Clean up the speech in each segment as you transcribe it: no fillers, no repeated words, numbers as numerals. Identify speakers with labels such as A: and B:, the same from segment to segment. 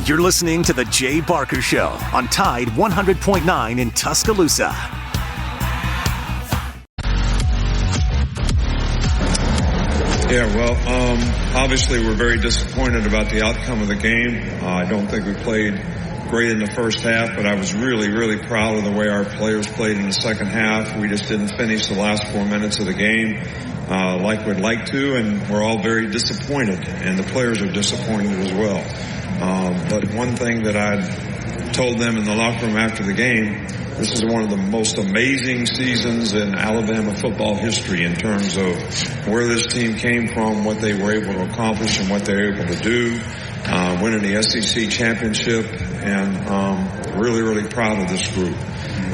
A: You're listening to The Jay Barker Show on Tide 100.9 in Tuscaloosa.
B: Yeah, well, obviously we're very disappointed about the outcome of the game. I don't think we played great in the first half, but I was really proud of the way our players played in the second half. We just didn't finish the last 4 minutes of the game like we'd like to, and we're all very disappointed, and the players are disappointed as well. But one thing that I told them in the locker room after the game, this is one of the most amazing seasons in Alabama football history in terms of where this team came from, what they were able to accomplish, and what they were able to do, winning the SEC championship, and really proud of this group.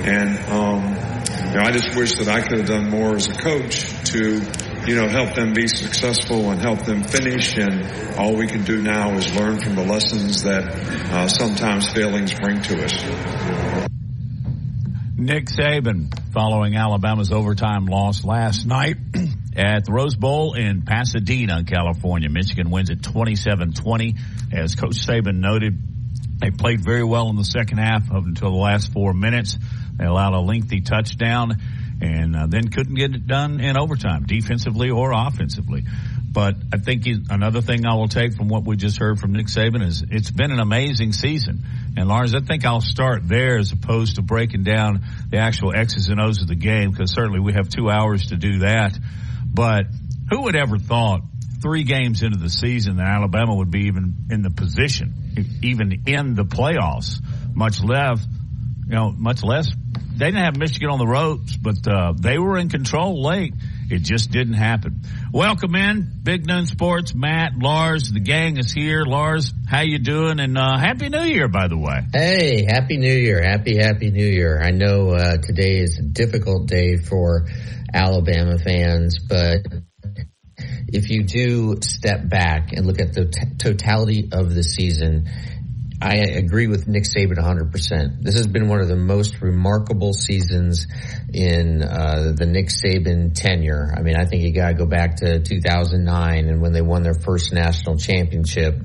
B: And I just wish that I could have done more as a coach to help them be successful and help them finish, and all we can do now is learn from the lessons that sometimes failings bring to us.
C: Nick Saban following Alabama's overtime loss last night at the Rose Bowl in Pasadena, California. Michigan wins at 27-20. As Coach Saban noted, they played very well in the second half up until the last 4 minutes. They allowed a lengthy touchdown and then couldn't get it done in overtime, defensively or offensively. But I think another thing I will take from what we just heard from Nick Saban is it's been an amazing season. And, Lars, I think I'll start there as opposed to breaking down the actual X's and O's of the game, because certainly we have 2 hours to do that. But who would ever thought 3 games into the season that Alabama would be even in the position, even in the playoffs, much less. They didn't have Michigan on the ropes, but they were in control late. It just didn't happen. Welcome in, Big Noon Sports. Matt, Lars, the gang is here. Lars, how you doing? And Happy New Year, by the way.
D: Hey, Happy New Year. Happy New Year. I know today is a difficult day for Alabama fans, but if you do step back and look at the totality of the season, I agree with Nick Saban 100%. This has been one of the most remarkable seasons in the Nick Saban tenure. I mean, I think you got to go back to 2009 and when they won their first national championship,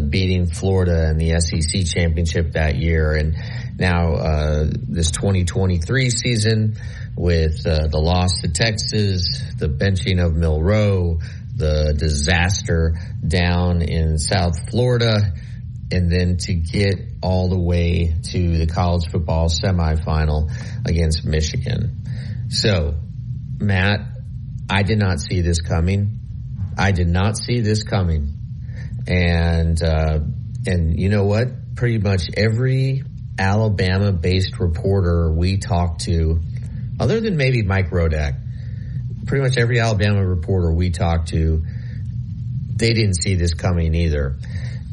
D: beating Florida in the SEC championship that year. And now this 2023 season with the loss to Texas, the benching of Milroe, the disaster down in South Florida, and then to get all the way to the college football semifinal against Michigan. So, Matt, I did not see this coming. And you know what? Pretty much every Alabama-based reporter we talked to, other than maybe Mike Rodak, pretty much every Alabama reporter we talked to, they didn't see this coming either.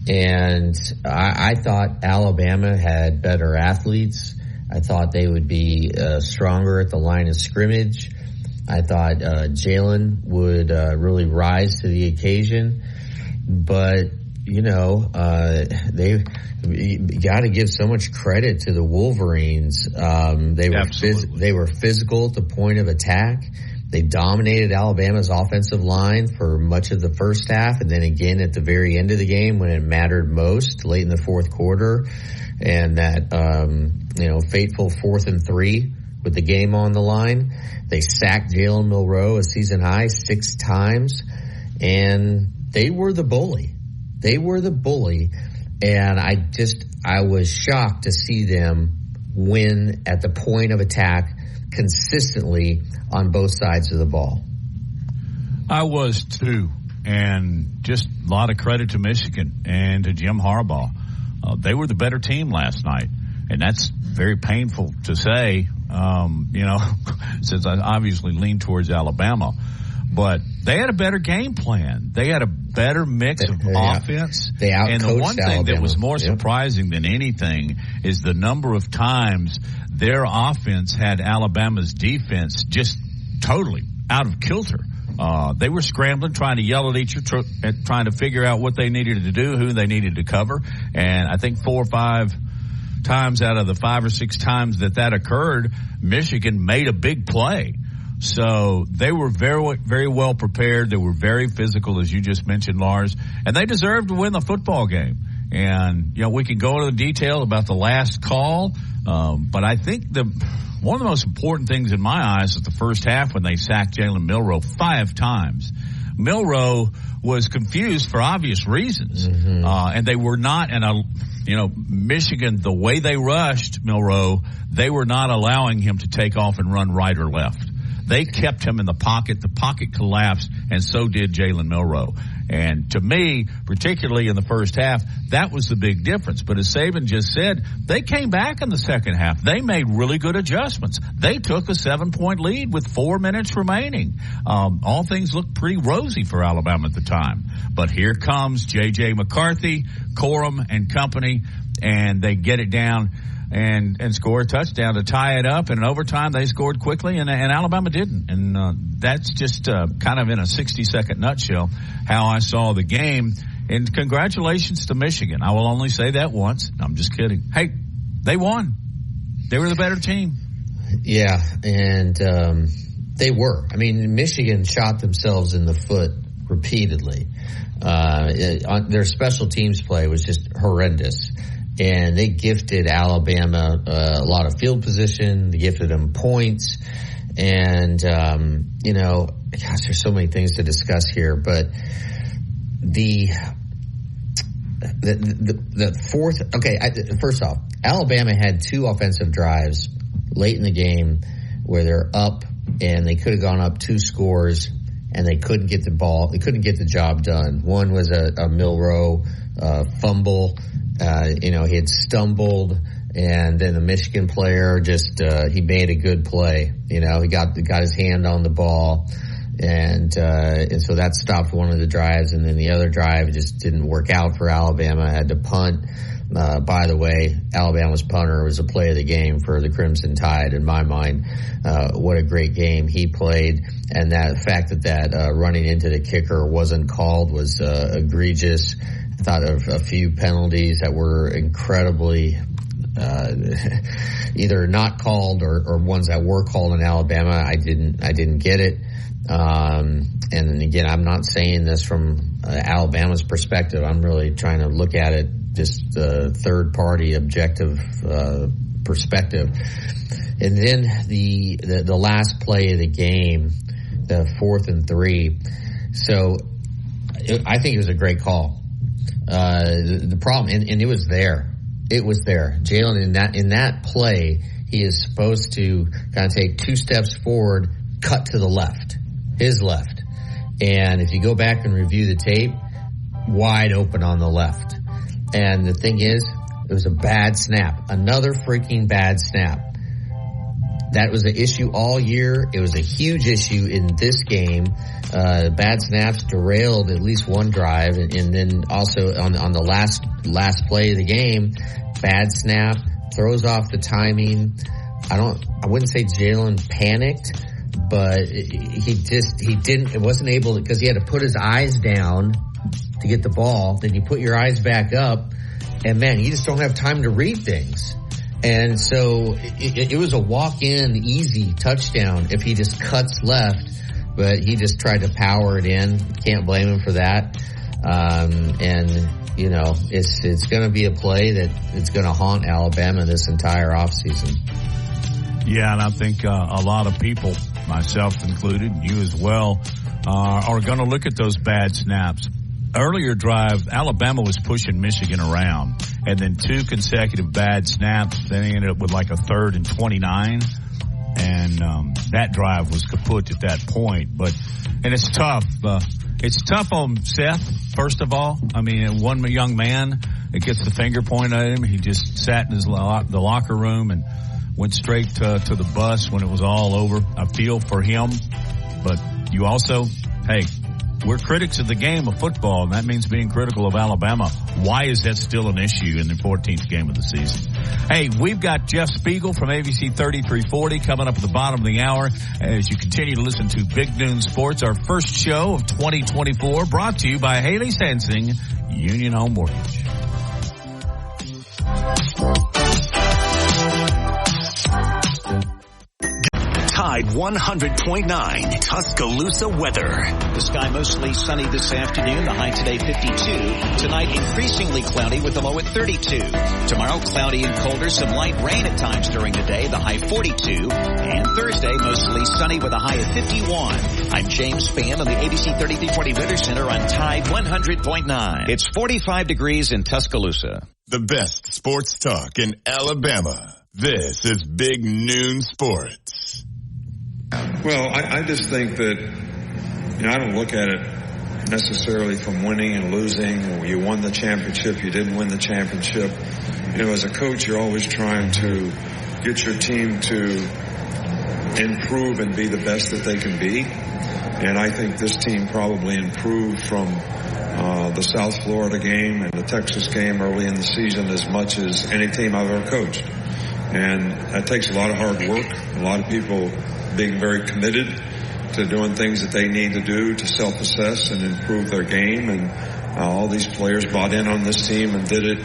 D: And I thought Alabama had better athletes. I thought they would be stronger at the line of scrimmage. I thought Jalen would really rise to the occasion. But, they got to give so much credit to the Wolverines. They were physical at the point of attack. They dominated Alabama's offensive line for much of the first half, and then again at the very end of the game when it mattered most, late in the fourth quarter, and that fateful 4th and 3 with the game on the line. They sacked Jalen Milroe a season high 6 times, and they were the bully. And I was shocked to see them win at the point of attack consistently on both sides of the ball.
C: I was too, and just a lot of credit to Michigan and to Jim Harbaugh. They were the better team last night, and that's very painful to say, since I obviously lean towards Alabama. But they had a better game plan. They had a better mix of offense.
D: They outcoached
C: and the one thing
D: Alabama.
C: that was more surprising than anything is the number of times their offense had Alabama's defense just totally out of kilter. They were scrambling, trying to yell at each other, trying to figure out what they needed to do, who they needed to cover. And I think 4 or 5 times out of the 5 or 6 times that occurred, Michigan made a big play. So they were very, very well prepared. They were very physical, as you just mentioned, Lars, and they deserved to win the football game. And, we can go into the detail about the last call, but I think one of the most important things in my eyes is the first half when they sacked Jalen Milroe 5 times. Milroe was confused for obvious reasons, and they were not Michigan, the way they rushed Milroe, they were not allowing him to take off and run right or left. They kept him in the pocket. The pocket collapsed, and so did Jalen Milroe. And to me, particularly in the first half, that was the big difference. But as Saban just said, they came back in the second half. They made really good adjustments. They took a 7-point lead with 4 minutes remaining. All things looked pretty rosy for Alabama at the time. But here comes J.J. McCarthy, Corum, and company, and they get it down and score a touchdown to tie it up. And in overtime, they scored quickly, and Alabama didn't. And that's just kind of in a 60-second nutshell how I saw the game. And congratulations to Michigan. I will only say that once. I'm just kidding. Hey, they won. They were the better team.
D: Yeah, and they were. I mean, Michigan shot themselves in the foot repeatedly. Their special teams play was just horrendous. And they gifted Alabama a lot of field position. They gifted them points. And, gosh, there's so many things to discuss here. But the fourth, first off, Alabama had 2 offensive drives late in the game where they're up and they could have gone up 2 scores and they couldn't get the ball. They couldn't get the job done. One was a Milroe fumble. He had stumbled, and then the Michigan player he made a good play. He got his hand on the ball, and so that stopped one of the drives, and then the other drive just didn't work out for Alabama. Had to punt. By the way, Alabama's punter was a play of the game for the Crimson Tide in my mind. What a great game he played, and that fact that running into the kicker wasn't called was egregious. I thought of a few penalties that were incredibly either not called or ones that were called in Alabama. I didn't get it. And then again, I'm not saying this from Alabama's perspective. I'm really trying to look at it just third party objective perspective. And then the last play of the game, the 4th and 3. So I think it was a great call. The problem, and it was there. It was there. Jalen, in that play, he is supposed to kind of take 2 steps forward, cut to the left, his left. And if you go back and review the tape, wide open on the left. And the thing is, it was a bad snap. Another freaking bad snap. That was an issue all year. It was a huge issue in this game. Bad snaps derailed at least one drive, and then also on the last play of the game, bad snap throws off the timing. I wouldn't say Jalen panicked, but he wasn't able to, because he had to put his eyes down to get the ball. Then you put your eyes back up, and man, you just don't have time to read things. And so it was a walk-in easy touchdown if he just cuts left, but he just tried to power it in. Can't blame him for that. It's going to be a play that it's going to haunt Alabama this entire offseason.
C: Yeah, and I think a lot of people, myself included, you as well, are going to look at those bad snaps. Earlier drive, Alabama was pushing Michigan around, and then 2 consecutive bad snaps. Then they ended up with like a 3rd and 29, and that drive was kaput at that point. And it's tough. It's tough on Seth, first of all. I mean, one young man that gets the finger pointed at him, he just sat in the locker room and went straight to the bus when it was all over. I feel for him, but you also, hey, we're critics of the game of football, and that means being critical of Alabama. Why is that still an issue in the 14th game of the season? Hey, we've got Jeff Spiegel from ABC 3340 coming up at the bottom of the hour as you continue to listen to Big Noon Sports, our first show of 2024, brought to you by Haley Sansing, Union Home Mortgage.
A: Tide Tide 100.9 Tuscaloosa weather.
E: The sky mostly sunny this afternoon. The high today 52. Tonight increasingly cloudy with the low at 32. Tomorrow cloudy and colder. Some light rain at times during the day. The high 42. And Thursday mostly sunny with a high of 51. I'm James Spann on the ABC 3340 Weather Center on Tide 100.9. It's 45 degrees in Tuscaloosa.
F: The best sports talk in Alabama. This is Big Noon Sports.
B: Well, I just think that, I don't look at it necessarily from winning and losing. You won the championship, you didn't win the championship. As a coach, you're always trying to get your team to improve and be the best that they can be. And I think this team probably improved from the South Florida game and the Texas game early in the season as much as any team I've ever coached. And that takes a lot of hard work, a lot of people being very committed to doing things that they need to do to self-assess and improve their game. And all these players bought in on this team and did it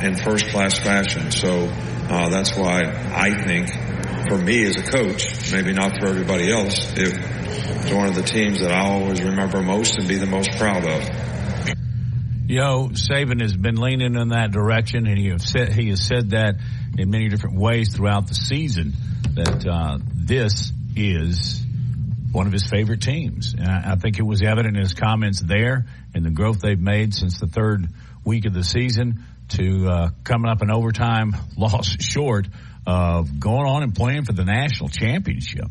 B: in first-class fashion. So that's why I think, for me as a coach, maybe not for everybody else, it's one of the teams that I always remember most and be the most proud of.
C: Saban has been leaning in that direction, and he has said that in many different ways throughout the season, that this is one of his favorite teams. And I think it was evident in his comments there and the growth they've made since the third week of the season to coming up in overtime loss short of going on and playing for the national championship.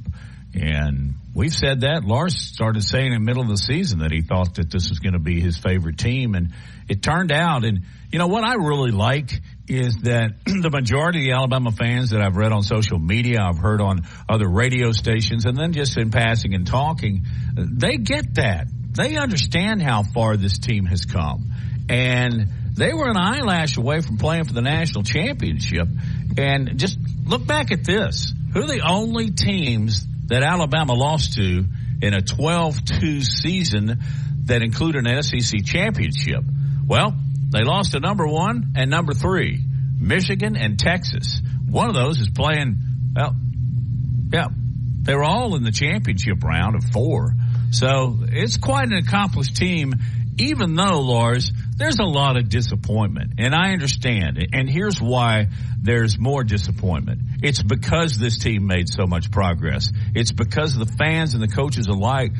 C: And we've said that. Lars started saying in the middle of the season that he thought that this was going to be his favorite team, and it turned out. And, what I really like is that the majority of the Alabama fans that I've read on social media, I've heard on other radio stations, and then just in passing and talking, they get that. They understand how far this team has come. And they were an eyelash away from playing for the national championship. And just look back at this. Who are the only teams that Alabama lost to in a 12-2 season that included an SEC championship? Well, they lost to number 1 and number 3, Michigan and Texas. One of those is playing, they were all in the championship round of 4. So it's quite an accomplished team, even though, Lars, there's a lot of disappointment. And I understand. And here's why there's more disappointment. It's because this team made so much progress. It's because the fans and the coaches alike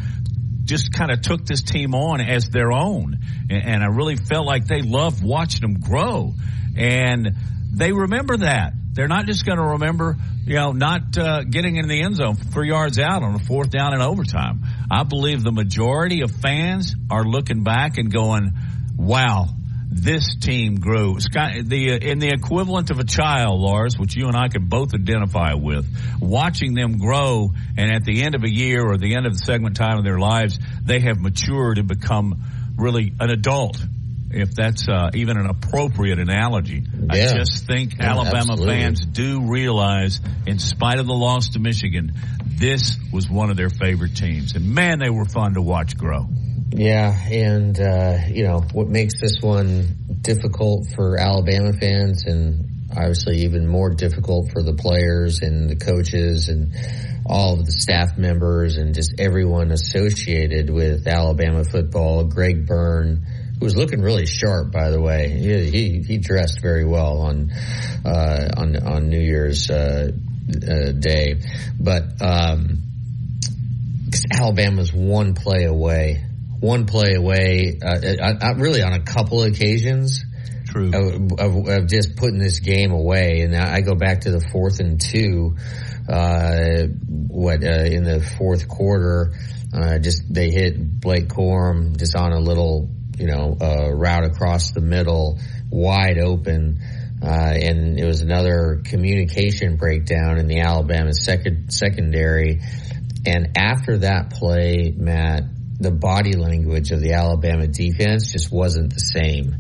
C: just kind of took this team on as their own. And I really felt like they loved watching them grow. And they remember that. They're not just going to remember, not getting in the end zone 3 yards out on a 4th down in overtime. I believe the majority of fans are looking back and going, wow, this team grew. In the equivalent of a child, Lars, which you and I can both identify with, watching them grow, and at the end of a year or the end of the segment time of their lives, they have matured and become really an adult, if that's even an appropriate analogy. Yeah. I just think Alabama absolutely. Fans do realize, in spite of the loss to Michigan, this was one of their favorite teams. And, man, they were fun to watch grow.
D: Yeah, and, what makes this one difficult for Alabama fans, and obviously even more difficult for the players and the coaches and all of the staff members and just everyone associated with Alabama football. Greg Byrne, who was looking really sharp, by the way. He dressed very well on New Year's Day. But Alabama's one play away, really on a couple of occasions. True. Of just putting this game away. And I go back to the 4th and 2, in the fourth quarter, they hit Blake Corum just on a little, route across the middle, wide open. And it was another communication breakdown in the Alabama secondary. And after that play, Matt, the body language of the Alabama defense just wasn't the same.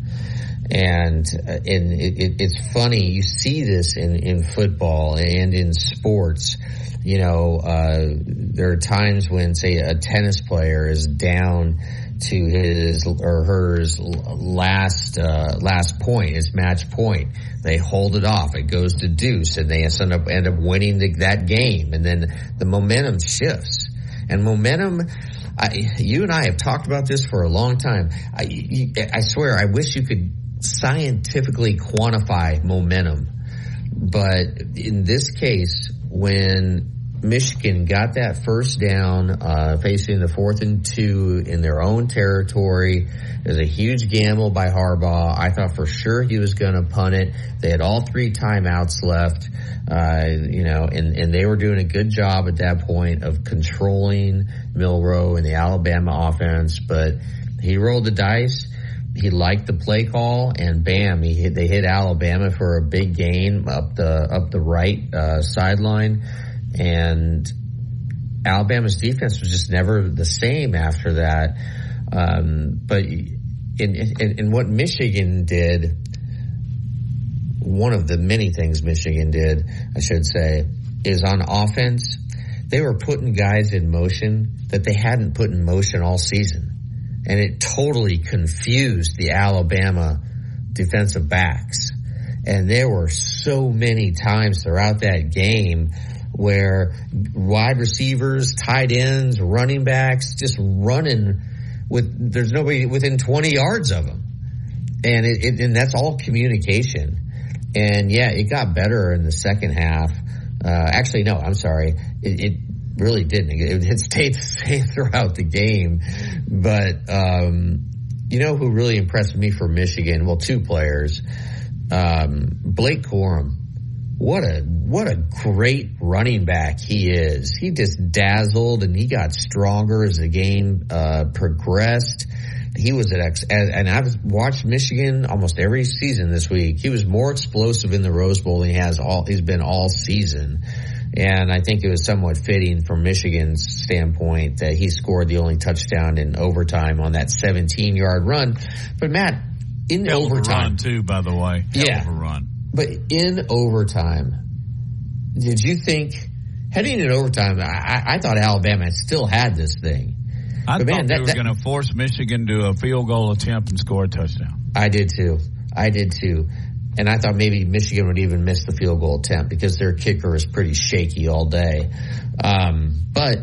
D: And it's funny, you see this in football and in sports. There are times when, say, a tennis player is down to his or hers last point, his match point. They hold it off. It goes to deuce, and they end up winning that game. And then the momentum shifts. And momentum, you and I have talked about this for a long time. I swear, I wish you could scientifically quantify momentum. But in this case, when Michigan got that first down, facing the 4th and 2 in their own territory, it was a huge gamble by Harbaugh. I thought for sure he was going to punt it. They had all 3 timeouts left, and they were doing a good job at that point of controlling Milroe and the Alabama offense. But he rolled the dice. He liked the play call, and bam, they hit Alabama for a big gain up the right sideline. And Alabama's defense was just never the same after that. But in what Michigan did, one of the many things Michigan did, I should say, is on offense, they were putting guys in motion that they hadn't put in motion all season. And it totally confused the Alabama defensive backs. And there were so many times throughout that game where wide receivers, tight ends, running backs just running there's nobody within 20 yards of them. And and that's all communication. And yeah, it got better in the second half. Actually, no, I'm sorry. It really didn't. It stayed the same throughout the game. But, who really impressed me for Michigan? Well, 2 players. Blake Corum. What a great running back he is. He just dazzled, and he got stronger as the game progressed. He was and I've watched Michigan almost every season this week. He was more explosive in the Rose Bowl than he's been all season. And I think it was somewhat fitting from Michigan's standpoint that he scored the only touchdown in overtime on that 17-yard run. But Matt, in
C: Hell
D: overtime,
C: of a run too, by the way. Hell of a run.
D: But in overtime, did you think heading in overtime? I thought Alabama still had this thing.
C: I thought they were going to force Michigan to a field goal attempt and score a touchdown.
D: I did too. And I thought maybe Michigan would even miss the field goal attempt because their kicker is pretty shaky all day. But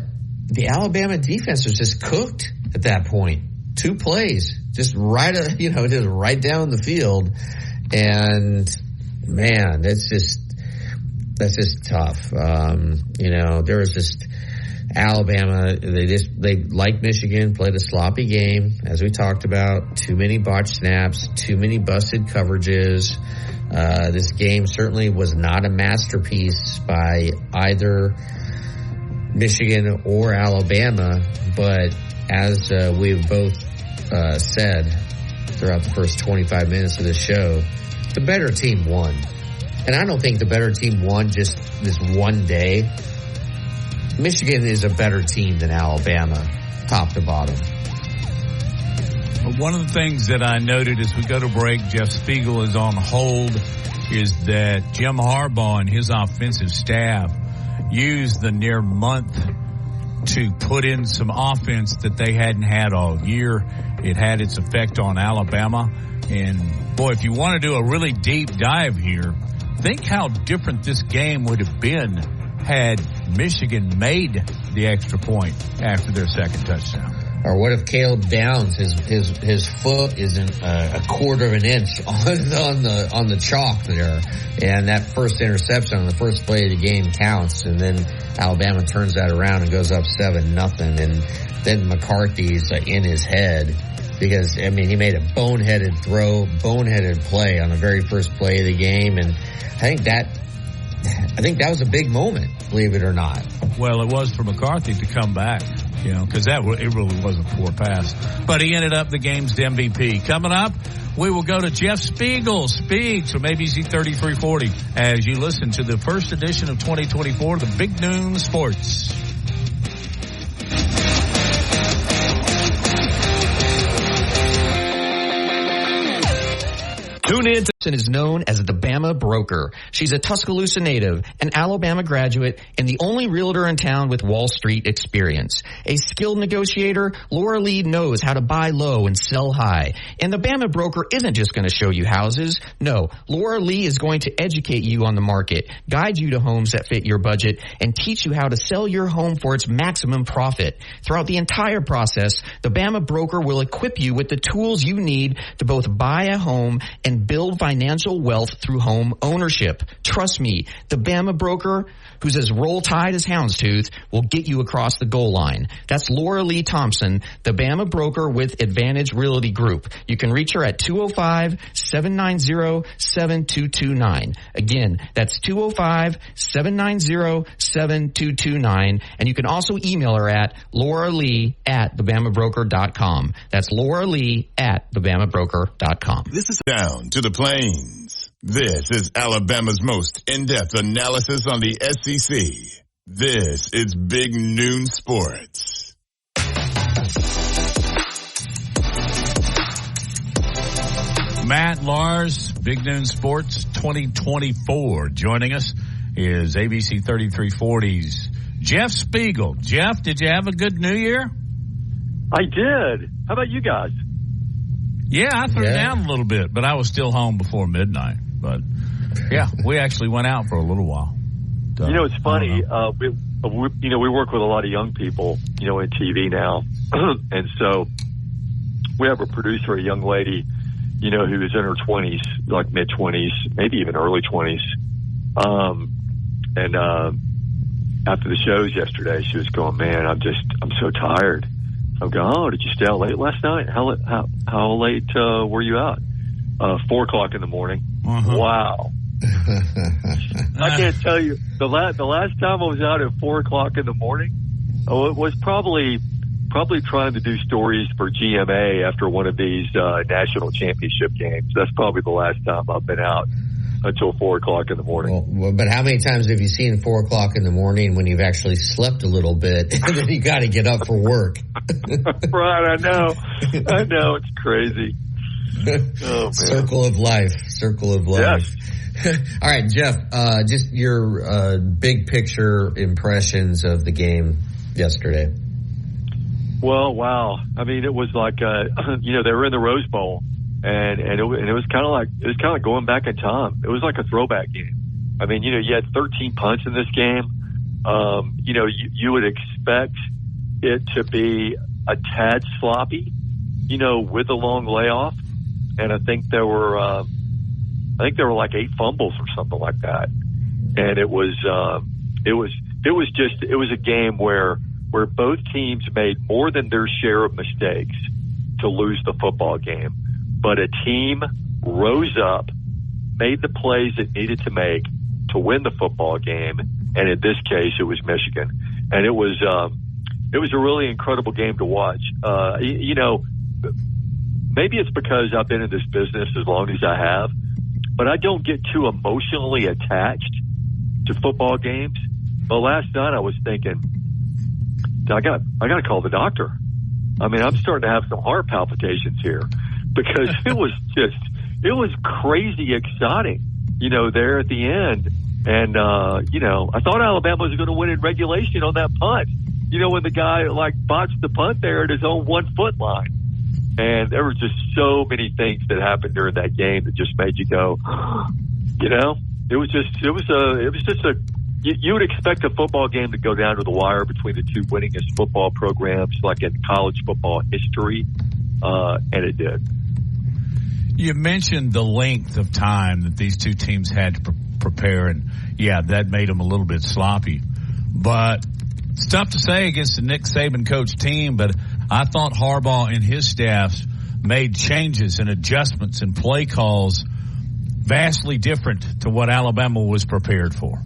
D: the Alabama defense was just cooked at that point. 2 plays, just right down the field. And man, that's just tough. There was just Alabama. They like Michigan, played a sloppy game, as we talked about. Too many botched snaps, too many busted coverages. This game certainly was not a masterpiece by either Michigan or Alabama, but as we've both said throughout the first 25 minutes of the show, the better team won. And I don't think the better team won just this one day. Michigan is a better team than Alabama, top to bottom.
C: One of the things that I noted as we go to break, Jeff Spiegel is on hold, is that Jim Harbaugh and his offensive staff used the near month to put in some offense that they hadn't had all year. It had its effect on Alabama. And, boy, if you want to do a really deep dive here, think how different this game would have been had Michigan made the extra point after their second touchdown.
D: Or what if Caleb Downs, his foot isn't a quarter of an inch on the chalk there, and that first interception on the first play of the game counts, and then Alabama turns that around and goes up 7-0, and then McCarthy's in his head because he made a boneheaded play on the very first play of the game, and I think that was a big moment, believe it or not.
C: Well, it was for McCarthy to come back, because it really was a poor pass. But he ended up the game's MVP. Coming up, we will go to Jeff Spiegel. Speaks from ABC 3340 as you listen to the first edition of 2024, the Big Noon Sports.
A: Tune in to
G: is known as the Bama Broker. She's a Tuscaloosa native, an Alabama graduate, and the only realtor in town with Wall Street experience. A skilled negotiator, Laura Lee knows how to buy low and sell high. And the Bama Broker isn't just going to show you houses. No, Laura Lee is going to educate you on the market, guide you to homes that fit your budget, and teach you how to sell your home for its maximum profit. Throughout the entire process, the Bama Broker will equip you with the tools you need to both buy a home and build financial wealth through home ownership. Trust me, the Bama Broker, who's as roll tide as houndstooth, will get you across the goal line. That's Laura Lee Thompson, the Bama Broker with Advantage Realty Group. You can reach her at 205-790-7229. Again, that's 205-790-7229. And you can also email her at lauralee@thebamabroker.com. That's lauralee@thebamabroker.com.
F: This is down to the plains. This is Alabama's most in-depth analysis on the SEC. This is Big Noon Sports.
C: Matt Lars, Big Noon Sports 2024. Joining us is ABC 3340's Jeff Spiegel. Jeff, did you have a good New Year?
H: I did. How about you guys?
C: Yeah, I threw down a little bit, but I was still home before midnight. But, yeah, we actually went out for a little while.
H: It's funny. We work with a lot of young people, in TV now. And so we have a producer, a young lady, who is in her 20s, like mid-20s, maybe even early 20s. And after the shows yesterday, she was going, man, I'm so tired. I'm going, oh, did you stay out late last night? How late were you out? 4 o'clock in the morning. Uh-huh. Wow. I can't tell you. The last time I was out at 4 o'clock in the morning, it was probably trying to do stories for GMA after one of these national championship games. That's probably the last time I've been out until 4 o'clock in the morning.
D: Well, but how many times have you seen 4 o'clock in the morning when you've actually slept a little bit and then you got to get up for work?
H: Right, I know. It's crazy. Oh, man.
D: Circle of life.
H: Yes.
D: All right, Jeff, just your big picture impressions of the game yesterday.
H: Well, wow. I mean, it was like, they were in the Rose Bowl, and it was kind of like going back in time. It was like a throwback game. I mean, you had 13 punts in this game. You would expect it to be a tad sloppy, with a long layoff. And I think there were like 8 fumbles or something like that. And it was a game where both teams made more than their share of mistakes to lose the football game. But a team rose up, made the plays it needed to make to win the football game. And in this case, it was Michigan. And it was a really incredible game to watch. Maybe it's because I've been in this business as long as I have, but I don't get too emotionally attached to football games. But last night I was thinking, I got to call the doctor. I mean, I'm starting to have some heart palpitations here because it was crazy exciting, there at the end. And, I thought Alabama was going to win in regulation on that punt, when the guy botched the punt there at his own 1 foot line. And there were just so many things that happened during that game that just made you go, you would expect a football game to go down to the wire between the two winningest football programs, like in college football history. And it did.
C: You mentioned the length of time that these two teams had to prepare, and that made them a little bit sloppy. But it's tough to say against the Nick Saban coach team, but I thought Harbaugh and his staffs made changes and adjustments and play calls vastly different to what Alabama was prepared for.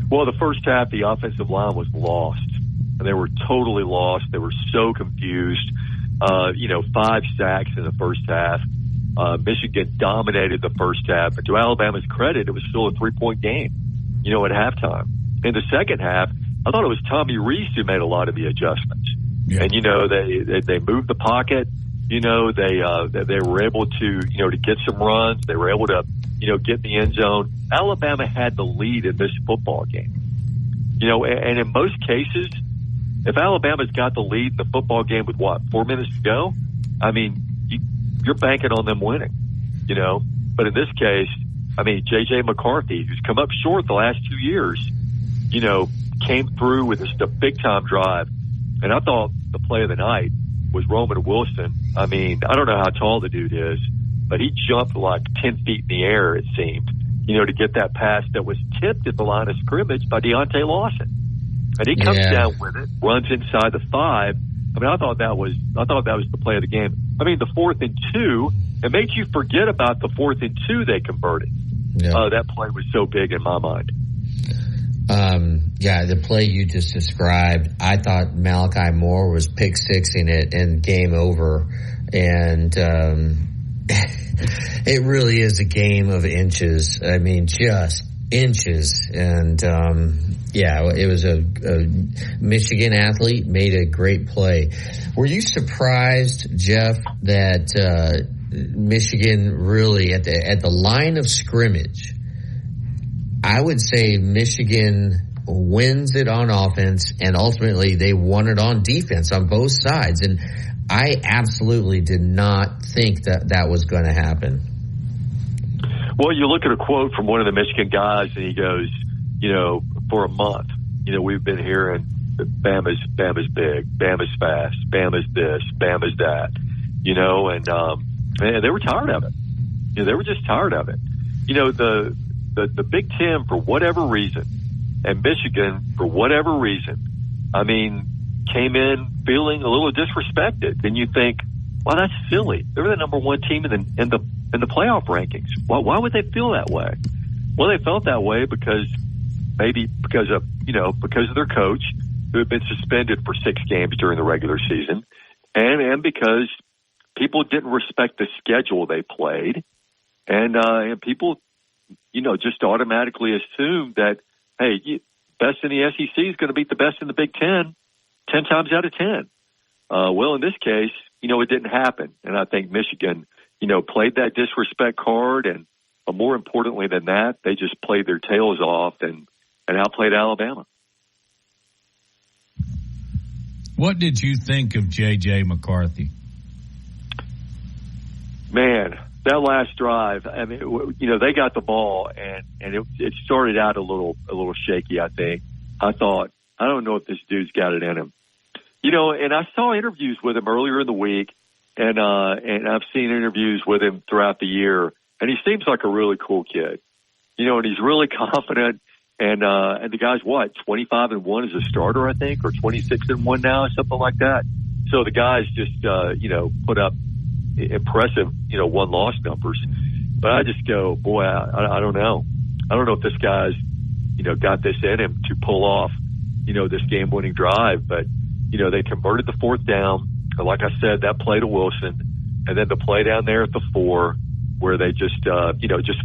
H: Well, the first half, the offensive line was lost. And they were totally lost. They were so confused. 5 sacks in the first half. Michigan dominated the first half. But to Alabama's credit, it was still a 3-point game, at halftime. In the second half, I thought it was Tommy Rees who made a lot of the adjustments. Yeah. And, they moved the pocket. You know, they were able to, you know, to get some runs. They were able to, you know, get in the end zone. Alabama had the lead in this football game. You know, and in most cases, if Alabama's got the lead in the football game with 4 minutes to go, I mean, you're banking on them winning, you know. But in this case, I mean, J.J. McCarthy, who's come up short the last 2 years, you know, came through with just a big-time drive. And I thought the play of the night was Roman Wilson. I mean, I don't know how tall the dude is, but he jumped like 10 feet in the air, it seemed, you know, to get that pass that was tipped at the line of scrimmage by Deontay Lawson. And he comes down with it, runs inside the 5. I mean, I thought that was the play of the game. I mean, the 4th and 2, it made you forget about the 4th and 2 they converted. Yeah. That play was so big in my mind.
D: The play you just described, I thought Malachi Moore was pick-sixing it and game over. And it really is a game of inches. I mean, just inches. And it was a Michigan athlete, made a great play. Were you surprised, Jeff, that Michigan really at the line of scrimmage? I would say Michigan wins it on offense, and ultimately they won it on defense on both sides. And I absolutely did not think that was going to happen.
H: Well, you look at a quote from one of the Michigan guys, and he goes, you know, for a month, you know, we've been hearing Bama's big, Bama's fast, Bama's this, Bama's that, you know, and they were tired of it. You know, they were just tired of it. You know, the Big Ten, for whatever reason, and Michigan, for whatever reason, I mean, came in feeling a little disrespected. And you think, well, that's silly. They're the number one team in the playoff rankings. Why would they feel that way? Well, they felt that way because of their coach, who had been suspended for 6 games during the regular season, and because people didn't respect the schedule they played, and people, you know, just automatically assumed that, hey, best in the SEC is going to beat the best in the Big Ten 10 times out of 10. Well, in this case, you know, it didn't happen. And I think Michigan, you know, played that disrespect card. And more importantly than that, they just played their tails off and outplayed Alabama.
C: What did you think of J.J. McCarthy?
H: Man, that last drive, I mean, you know, they got the ball and it started out a little shaky, I think. I thought, I don't know if this dude's got it in him. You know, and I saw interviews with him earlier in the week, and I've seen interviews with him throughout the year, and he seems like a really cool kid. You know, and he's really confident, and the guy's 25-1 as a starter, I think, or 26-1 now, something like that. So the guy's just you know, put up impressive, you know, 1-loss numbers. But I just go, boy, I don't know. I don't know if this guy's, you know, got this in him to pull off, you know, this game-winning drive. But, you know, they converted the 4th down. Like I said, that play to Wilson, and then the play down there at the 4 where they just, you know, just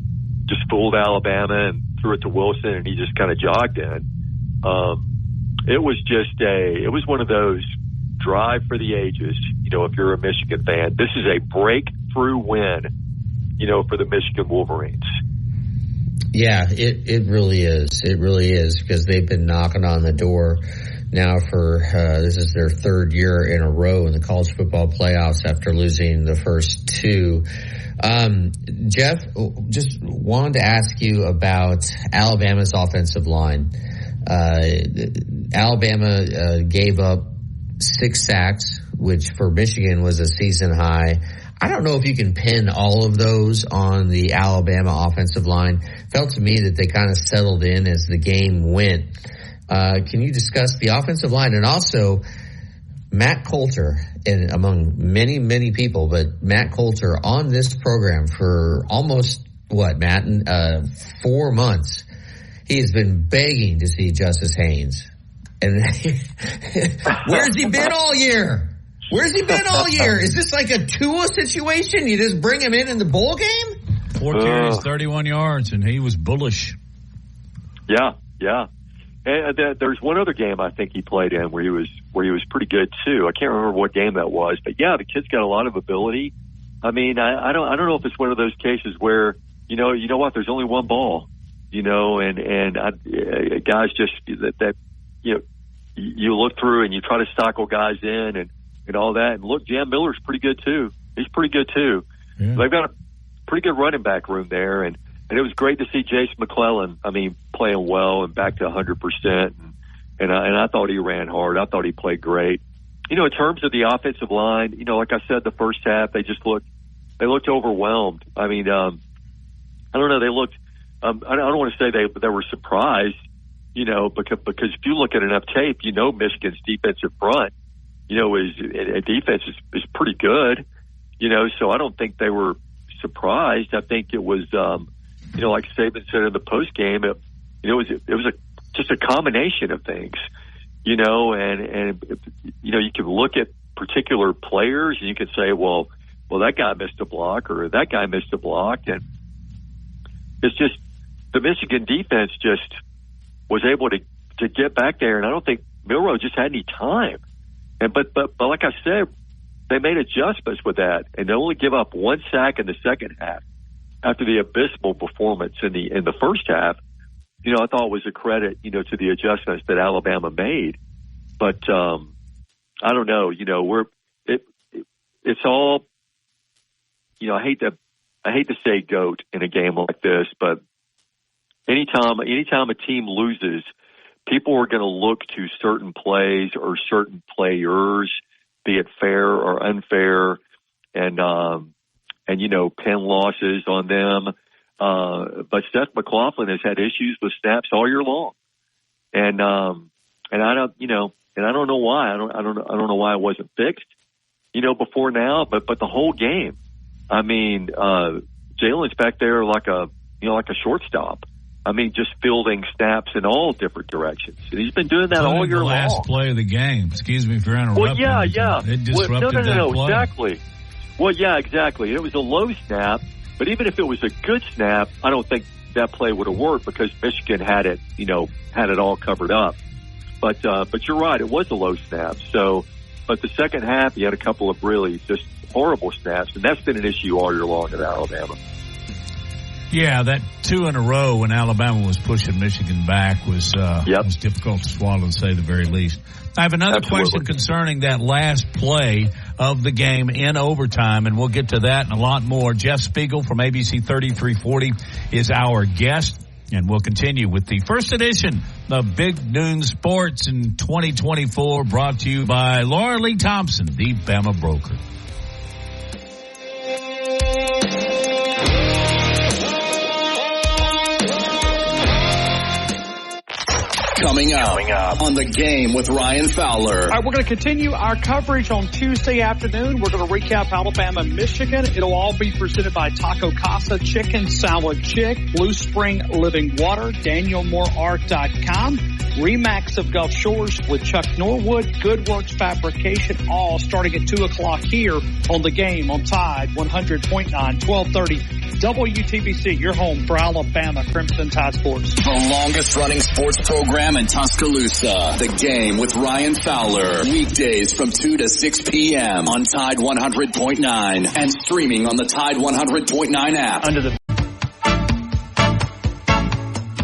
H: fooled Alabama and threw it to Wilson, and he just kind of jogged in. It was one of those drive for the ages, you know, if you're a Michigan fan. This is a breakthrough win, you know, for the Michigan Wolverines.
D: Yeah, it really is. It really is, because they've been knocking on the door now for this is their 3rd year in a row in the college football playoffs after losing the first 2. Jeff, just wanted to ask you about Alabama's offensive line. Alabama gave up 6 sacks, which for Michigan was a season high. I don't know if you can pin all of those on the Alabama offensive line. Felt to me that they kind of settled in as the game went. Can you discuss the offensive line? And also, Matt Coulter, and among many, many people, but Matt Coulter on this program for almost, 4 months. He has been begging to see Justice Haynes. And where's he been all year? Where's he been all year? Is this like a Tua situation? You just bring him in the bowl game?
C: 4 carries, 31 yards, and he was bullish.
H: Yeah. And there's one other game I think he played in where he where he was pretty good too. I can't remember what game that was, but yeah, the kid's got a lot of ability. I mean, I don't know if it's one of those cases where, you know what, there's only one ball, and guys just that, you look through and you try to cycle guys in and all that. And look, Jam Miller's pretty good too. He's pretty good too. Yeah. They've got a pretty good running back room there. And it was great to see Jace McClellan, playing well and back to 100%. And I thought he ran hard. I thought he played great. In terms of the offensive line, like I said, the first half, they looked overwhelmed. I don't know. They looked, I don't want to say they were surprised, because if you look at enough tape, Michigan's defensive front, defense is pretty good, so I don't think they were surprised. I think it was, like Saban said in the post game, it was just a combination of things, and you can look at particular players and you can say, well, that guy missed a block or that guy missed a block. And it's just the Michigan defense just was able to get back there. And I don't think Milroe just had any time. But like I said, they made adjustments with that and they only give up one sack in the second half after the abysmal performance in the first half. I thought it was a credit, to the adjustments that Alabama made. But I don't know, it's all, I hate to say GOAT in a game like this, but anytime a team loses, people are going to look to certain plays or certain players, be it fair or unfair, and pin losses on them. But Seth McLaughlin has had issues with snaps all year long, and I don't know why. I don't know why it wasn't fixed, before now. But the whole game, Jalen's back there like a shortstop. Just fielding snaps in all different directions. And he's been doing that all year long.
C: The last play of the game. Excuse me for interrupting.
H: Well, yeah.
C: It disrupted
H: no,
C: play.
H: Exactly. Well, yeah, exactly. It was a low snap, but even if it was a good snap, I don't think that play would have worked because Michigan had it all covered up. But you're right, it was a low snap. So, but the second half, he had a couple of really just horrible snaps, and that's been an issue all year long at Alabama.
C: Yeah, that 2 in a row when Alabama was pushing Michigan back was difficult to swallow, to say the very least. I have another question concerning that last play of the game in overtime, and we'll get to that and a lot more. Jeff Spiegel from ABC 3340 is our guest, and we'll continue with the first edition of Big Noon Sports in 2024, brought to you by Laura Lee Thompson, the Bama broker.
I: Coming up on The Game with Ryan Fowler.
J: All right, we're going to continue our coverage on Tuesday afternoon. We're going to recap Alabama and Michigan. It'll all be presented by Taco Casa Chicken, Salad Chick, Blue Spring Living Water, DanielMooreArt.com, Remax of Gulf Shores with Chuck Norwood, Good Works Fabrication, all starting at 2 o'clock here on The Game on Tide 100.9, 1230 WTBC, your home for Alabama Crimson Tide Sports.
I: The longest running sports program in Tuscaloosa. The Game with Ryan Fowler. Weekdays from 2 to 6 p.m. on Tide 100.9 and streaming on the Tide 100.9 app.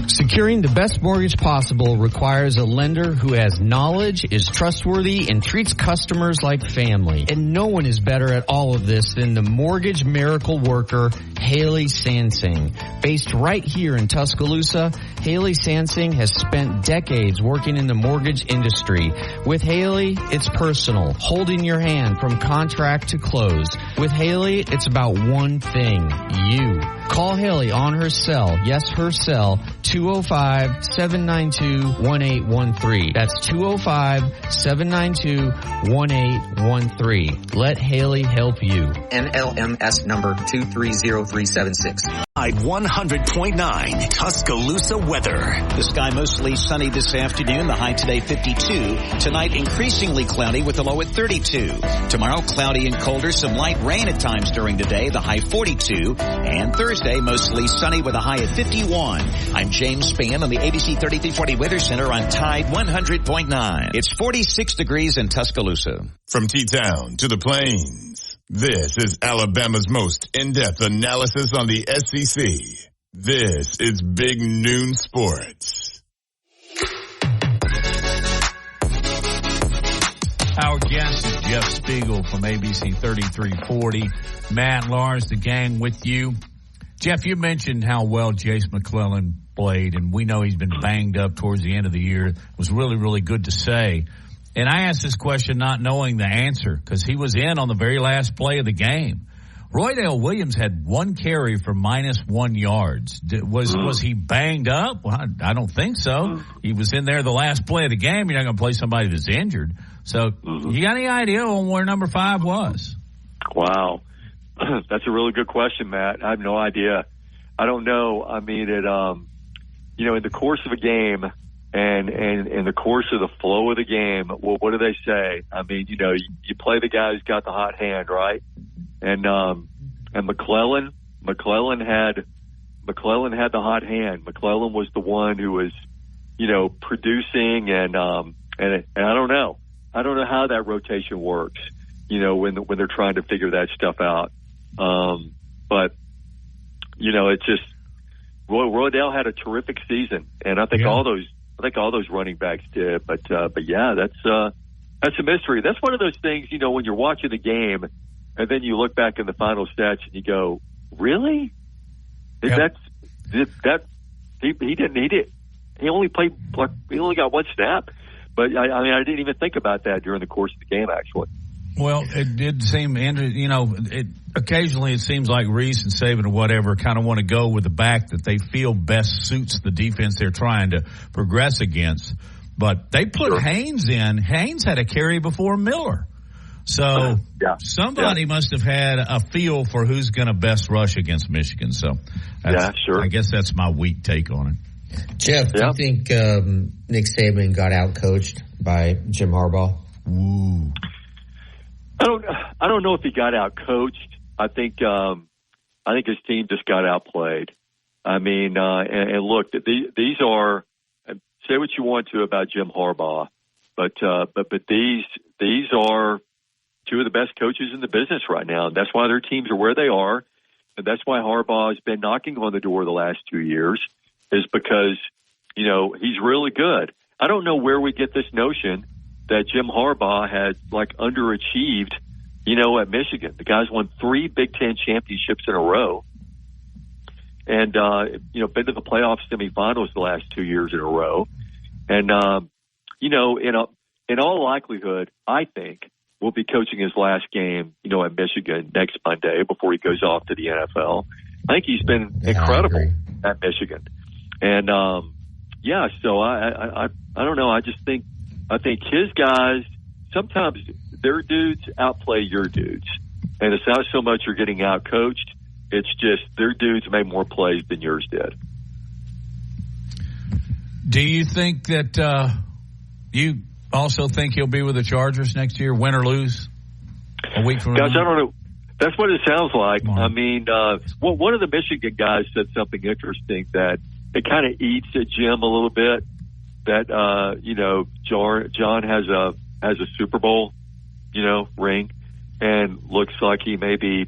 G: Securing the best mortgage possible requires a lender who has knowledge, is trustworthy, and treats customers like family. And no one is better at all of this than the mortgage miracle worker, Haley Sansing. Based right here in Tuscaloosa, Haley Sansing has spent decades working in the mortgage industry. With Haley, it's personal, holding your hand from contract to close. With Haley, it's about one thing, you. Call Haley on her cell, yes, her cell, 205-792-1813. That's 205-792-1813. Let Haley help you.
K: NLMS number 230376.
A: Tide 100.9 Tuscaloosa weather.
E: The sky mostly sunny this afternoon. The high today 52. Tonight increasingly cloudy with a low at 32. Tomorrow cloudy and colder. Some light rain at times during the day. The high 42. And Thursday mostly sunny with a high at 51. I'm James Spann on the ABC 3340 Weather Center on Tide 100.9. It's 46 degrees in Tuscaloosa.
F: From T-Town to the Plains, this is Alabama's most in-depth analysis on the SEC. This is Big Noon Sports.
C: Our guest is Jeff Spiegel from ABC 3340. Matt Lars, the gang with you. Jeff, you mentioned how well Jace McClellan played, and we know he's been banged up towards the end of the year. It was really, really good to say. And I asked this question not knowing the answer because he was in on the very last play of the game. Roydale Williams had one carry for -1 yards. Was he banged up? Well, I don't think so. He was in there the last play of the game. You're not going to play somebody that's injured. So you got any idea on where number 5 was?
H: Wow. That's a really good question, Matt. I have no idea. I don't know. I mean, in the course of a game and in the course of the flow of the game, well, what do they say? I mean, you play the guy who's got the hot hand, right? And McClellan had the hot hand. McClellan was the one who was, producing and I don't know. I don't know how that rotation works, when they're trying to figure that stuff out. But it's just Roydale had a terrific season, and I think all those running backs did. But yeah, that's a mystery. That's one of those things, when you're watching the game, and then you look back in the final stats and you go, really? Yep. He only got one snap. But I didn't even think about that during the course of the game, actually.
C: Well, it did seem, occasionally it seems like Reese and Saban or whatever kind of want to go with the back that they feel best suits the defense they're trying to progress against. But they put Haynes in. Haynes had a carry before Miller. So somebody must have had a feel for who's going to best rush against Michigan. So I guess that's my weak take on it.
D: Jeff, do you think Nick Saban got out-coached by Jim Harbaugh?
C: Ooh.
H: I don't know if he got out-coached. I think his team just got outplayed. I mean, and look, these are, say what you want to about Jim Harbaugh, but these are two of the best coaches in the business right now. And that's why their teams are where they are, and that's why Harbaugh has been knocking on the door the last 2 years. Is because, he's really good. I don't know where we get this notion that Jim Harbaugh had, underachieved, at Michigan. The guy's won 3 Big Ten championships in a row and, been to the playoff semifinals the last 2 years in a row. And, in all likelihood, I think will be coaching his last game, at Michigan next Monday before he goes off to the NFL. I think he's been incredible at Michigan. And, so I don't know. I think his guys, sometimes their dudes outplay your dudes. And it's not so much you're getting out coached. It's just their dudes made more plays than yours did.
C: Do you think that, you also think he'll be with the Chargers next year, win or lose? A week from now?
H: Guys, I don't know. That's what it sounds like. I mean, one of the Michigan guys said something interesting that it kind of eats at Jim a little bit. That John has a Super Bowl, ring, and looks like he may be,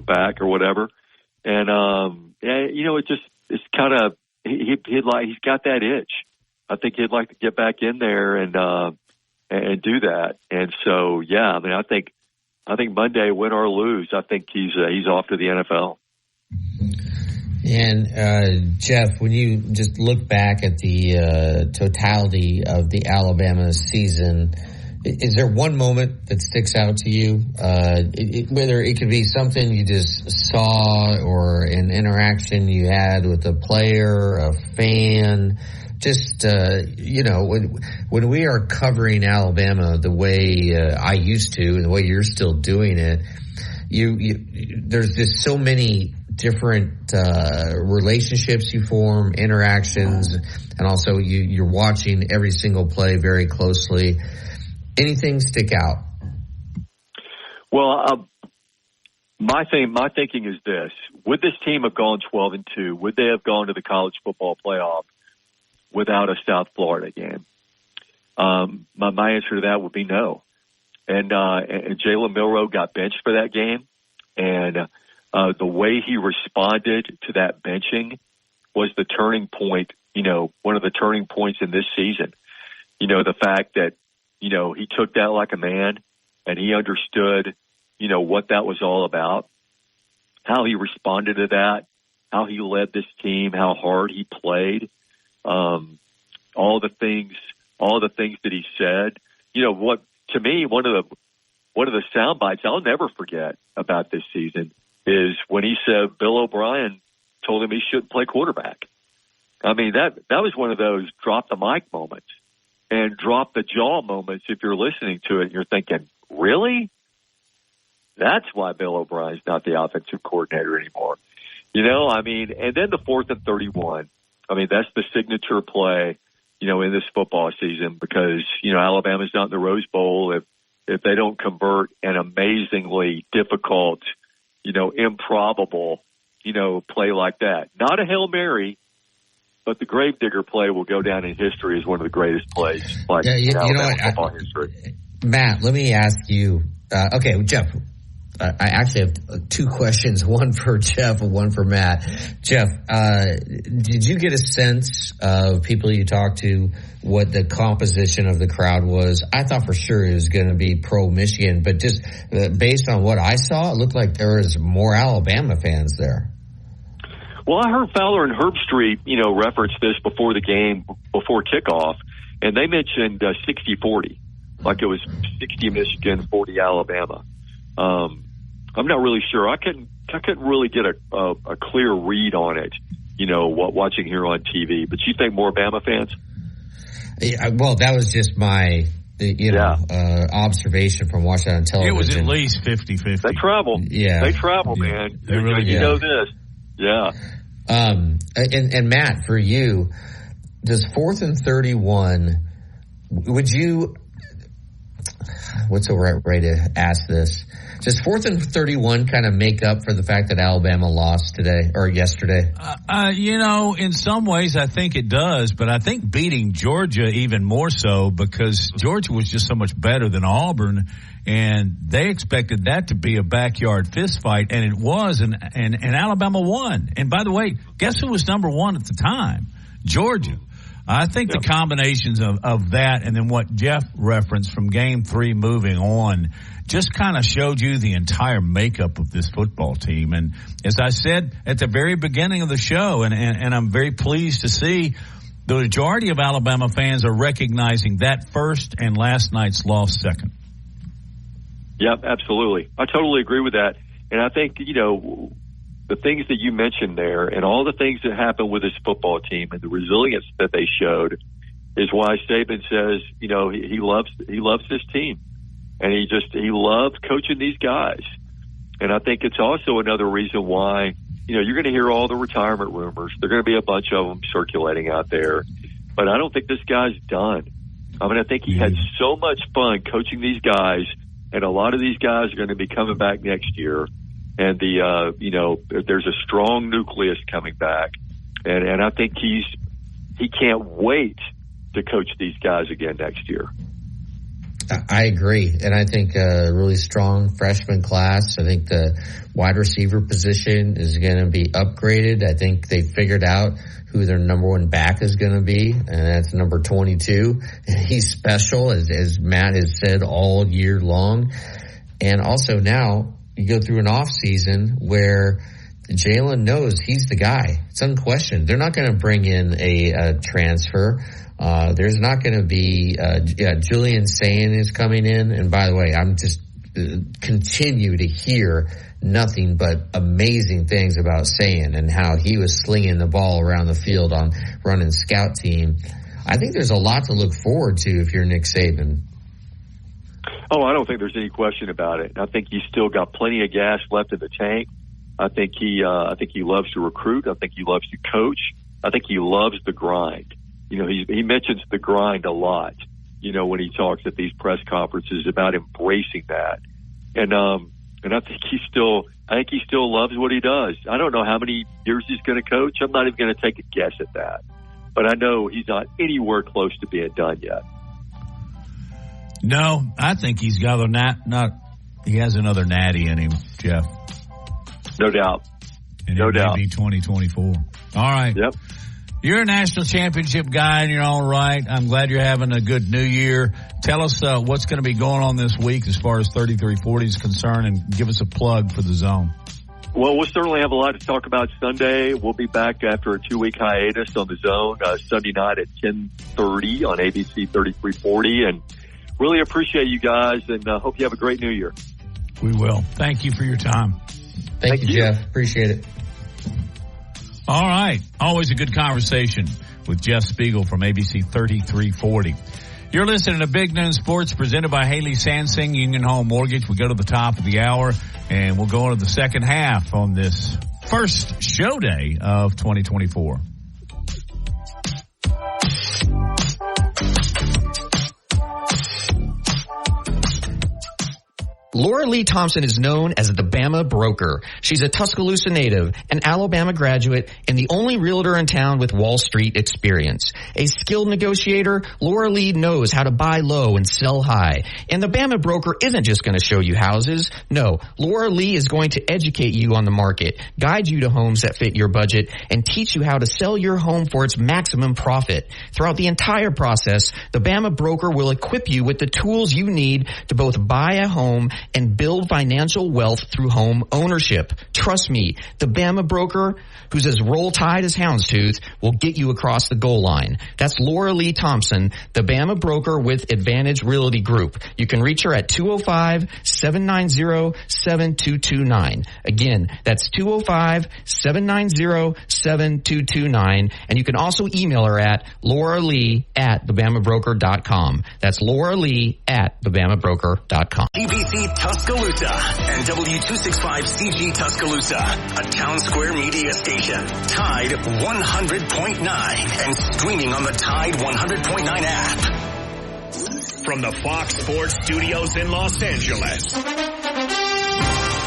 H: back or whatever. And it's kind of he's got that itch. I think he'd like to get back in there and do that. And so I think Monday, win or lose, I think he's off to the NFL.
D: And Jeff, when you just look back at the totality of the Alabama season, is there one moment that sticks out to you? Whether it could be something you just saw or an interaction you had with a player, a fan, just, when we are covering Alabama the way I used to and the way you're still doing it, there's just so many different relationships you form, interactions, and also you're watching every single play very closely. Anything stick out?
H: Well, my thinking is this: would this team have gone 12-2? Would they have gone to the college football playoff without a South Florida game? My answer to that would be no. And Jalen Milroe got benched for that game, and the way he responded to that benching was the turning point. One of the turning points in this season. The fact that he took that like a man, and he understood what that was all about, how he responded to that, how he led this team, how hard he played, all the things that he said. What to me, one of the sound bites I'll never forget about this season is when he said Bill O'Brien told him he shouldn't play quarterback. I mean, that was one of those drop the mic moments and drop the jaw moments if you're listening to it and you're thinking, really? That's why Bill O'Brien's not the offensive coordinator anymore. And then the 4th and 31. I mean, that's the signature play, in this football season because, Alabama's not in the Rose Bowl if they don't convert an amazingly difficult, improbable, play like that. Not a Hail Mary, but the Gravedigger play will go down in history as one of the greatest plays in football history.
D: Matt, let me ask you. Okay, Jeff. I actually have two questions, one for Jeff and one for Matt. Jeff, did you get a sense of people you talked to what the composition of the crowd was? I thought for sure it was going to be pro-Michigan, but just based on what I saw, it looked like there was more Alabama fans there.
H: Well, I heard Fowler and Herbstreit, reference this before the game, before kickoff, and they mentioned 60-40, like it was 60 Michigan, 40 Alabama. I'm not really sure. I couldn't really get a clear read on it, watching here on TV. But you think more Bama fans?
D: Yeah, well, that was just my, observation from watching on television.
C: It was at least 50-50.
H: They travel.
D: Yeah.
H: They travel, man.
C: They really do.
H: You know this. Yeah.
D: And Matt, for you, does 4th and 31, would you, what's the right way to ask this? Does 4th and 31 kind of make up for the fact that Alabama lost today or yesterday?
C: In some ways I think it does, but I think beating Georgia even more so because Georgia was just so much better than Auburn, and they expected that to be a backyard fist fight, and it was, and Alabama won. And by the way, guess who was number one at the time? Georgia. I think the combinations of that and then what Jeff referenced from Game 3 moving on just kind of showed you the entire makeup of this football team. And as I said at the very beginning of the show, and I'm very pleased to see the majority of Alabama fans are recognizing that first and last night's loss second.
H: Yep, absolutely. I totally agree with that. And I think, the things that you mentioned there and all the things that happened with this football team and the resilience that they showed is why Saban says, he loves this team, and he loved coaching these guys. And I think it's also another reason why, you're going to hear all the retirement rumors. There are going to be a bunch of them circulating out there, but I don't think this guy's done. I think he had so much fun coaching these guys, and a lot of these guys are going to be coming back next year. And there's a strong nucleus coming back, and I think he can't wait to coach these guys again next year.
D: I agree, and I think a really strong freshman class. I think the wide receiver position is going to be upgraded. I think they figured out who their number one back is going to be, and that's number 22. He's special, as Matt has said all year long, and also now. You go through an off season where Jalen knows he's the guy. It's unquestioned. They're not going to bring in a transfer. There's not going to be Julian Sayin is coming in. And by the way, I'm just continue to hear nothing but amazing things about Sayin and how he was slinging the ball around the field on running scout team. I think there's a lot to look forward to if you're Nick Saban.
H: Oh, I don't think there's any question about it. I think you still got plenty of gas left in the tank. I think he loves to recruit. I think he loves to coach. I think he loves the grind. You know, he mentions the grind a lot, you know, when he talks at these press conferences about embracing that. And I think he still loves what he does. I don't know how many years he's going to coach. I'm not even going to take a guess at that. But I know he's not anywhere close to being done yet.
C: No, I think he's got he has another natty in him, Jeff.
H: No doubt.
C: And
H: no doubt.
C: Maybe 2024. All right.
H: Yep.
C: You're a national championship guy, and you're all right. I'm glad you're having a good New Year. Tell us what's going to be going on this week as far as 3340 is concerned, and give us a plug for the Zone.
H: Well, we'll certainly have a lot to talk about Sunday. We'll be back after a 2-week hiatus on the Zone Sunday night at 10:30 on ABC 3340. And really appreciate you guys, and hope you have a great New Year.
C: We will. Thank you for your time.
D: Thank you, Jeff. Appreciate it.
C: All right. Always a good conversation with Jeff Spiegel from ABC 3340. You're listening to Big Noon Sports presented by Haley Sansing, Union Home Mortgage. We go to the top of the hour, and we'll go into the second half on this first show day of 2024.
G: Laura Lee Thompson is known as the Bama Broker. She's a Tuscaloosa native, an Alabama graduate, and the only realtor in town with Wall Street experience. A skilled negotiator, Laura Lee knows how to buy low and sell high. And the Bama Broker isn't just going to show you houses. No, Laura Lee is going to educate you on the market, guide you to homes that fit your budget, and teach you how to sell your home for its maximum profit. Throughout the entire process, the Bama Broker will equip you with the tools you need to both buy a home and build financial wealth through home ownership. Trust me, the Bama Broker, who's as roll tide as houndstooth, will get you across the goal line. That's Laura Lee Thompson, the Bama Broker with Advantage Realty Group. You can reach her at 205-790-7229. Again, that's 205-790-7229. And you can also email her at lauralee@thebamabroker.com. That's lauralee@thebamabroker.com.
A: ABC Tuscaloosa and W265CG Tuscaloosa, a Town Square media station. Tide 100.9 and streaming on the Tide 100.9 app. From the Fox Sports Studios in Los Angeles,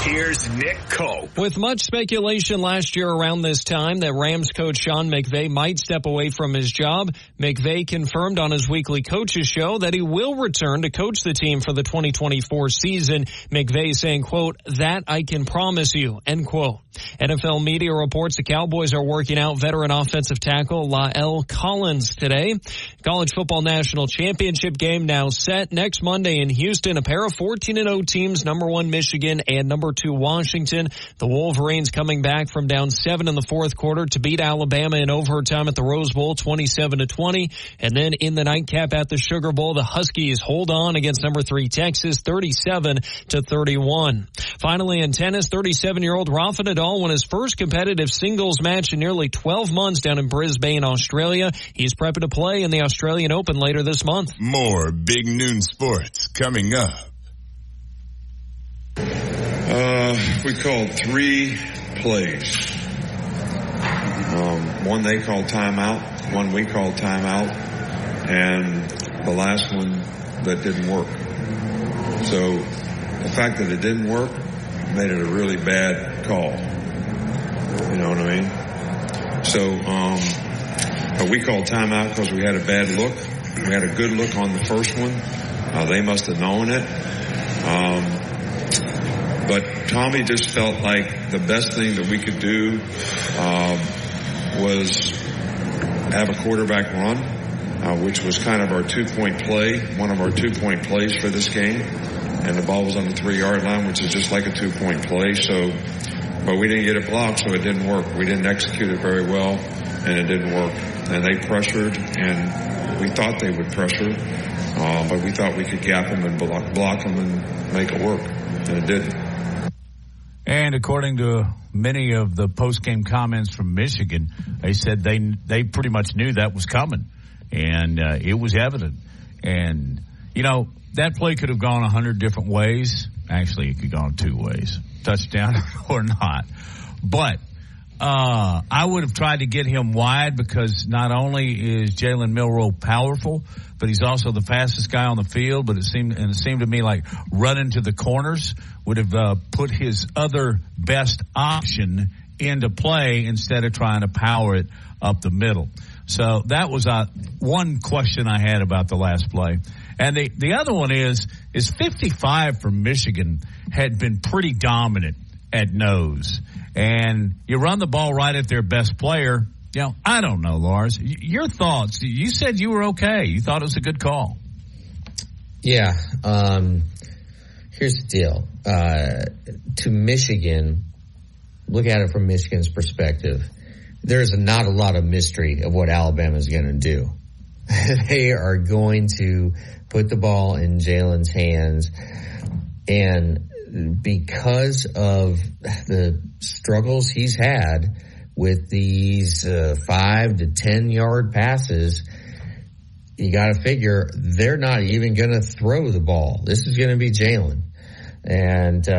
A: here's Nick Cope.
K: With much speculation last year around this time that Rams coach Sean McVay might step away from his job, McVay confirmed on his weekly coaches show that he will return to coach the team for the 2024 season. McVay saying, quote, "That I can promise you," end quote. NFL media reports the Cowboys are working out veteran offensive tackle La'el Collins today. College football national championship game now set next Monday in Houston. A pair of 14-0 teams, number 1 Michigan and number 2 Washington. The Wolverines coming back from down 7 in the fourth quarter to beat Alabama in overtime at the Rose Bowl 27-20. And then in the nightcap at the Sugar Bowl, the Huskies hold on against number 3 Texas 37-31. Finally in tennis, 37-year-old Rafa Nadal won his first competitive singles match in nearly 12 months down in Brisbane, Australia. He's prepping to play in the Australian Open later this month.
F: More Big Noon Sports coming up.
B: We called 3 plays. One they called timeout, one we called timeout, and the last one that didn't work. So the fact that it didn't work made it a really bad call. You know what I mean? So, but we called timeout because we had a bad look. We had a good look on the first one. They must have known it. But Tommy just felt like the best thing that we could do was have a quarterback run, which was kind of our 2-point play, one of our 2-point plays for this game. And the ball was on the 3-yard line, which is just like a 2-point play. So, but we didn't get it blocked, so it didn't work. We didn't execute it very well, and it didn't work. And they pressured, and we thought they would pressure, but we thought we could gap them and block them and make it work, and it didn't.
C: And according to many of the post-game comments from Michigan, they said they pretty much knew that was coming, and it was evident. And, you know, that play could have gone 100 different ways. Actually, it could have gone 2 ways, touchdown or not. But I would have tried to get him wide because not only is Jalen Milroe powerful, but he's also the fastest guy on the field. But it seemed to me like running to the corners would have put his other best option into play instead of trying to power it up the middle. So that was one question I had about the last play. And the other one is 55 from Michigan had been pretty dominant at nose. And you run the ball right at their best player. You know, I don't know, Lars. Your thoughts. You said you were okay. You thought it was a good call.
D: Yeah. Here's the deal. To Michigan, look at it from Michigan's perspective. There's not a lot of mystery of what Alabama's going to do. They are going to put the ball in Jalen's hands. And because of the struggles he's had with these 5 to 10 yard passes, you got to figure they're not even going to throw the ball. This is going to be Jalen and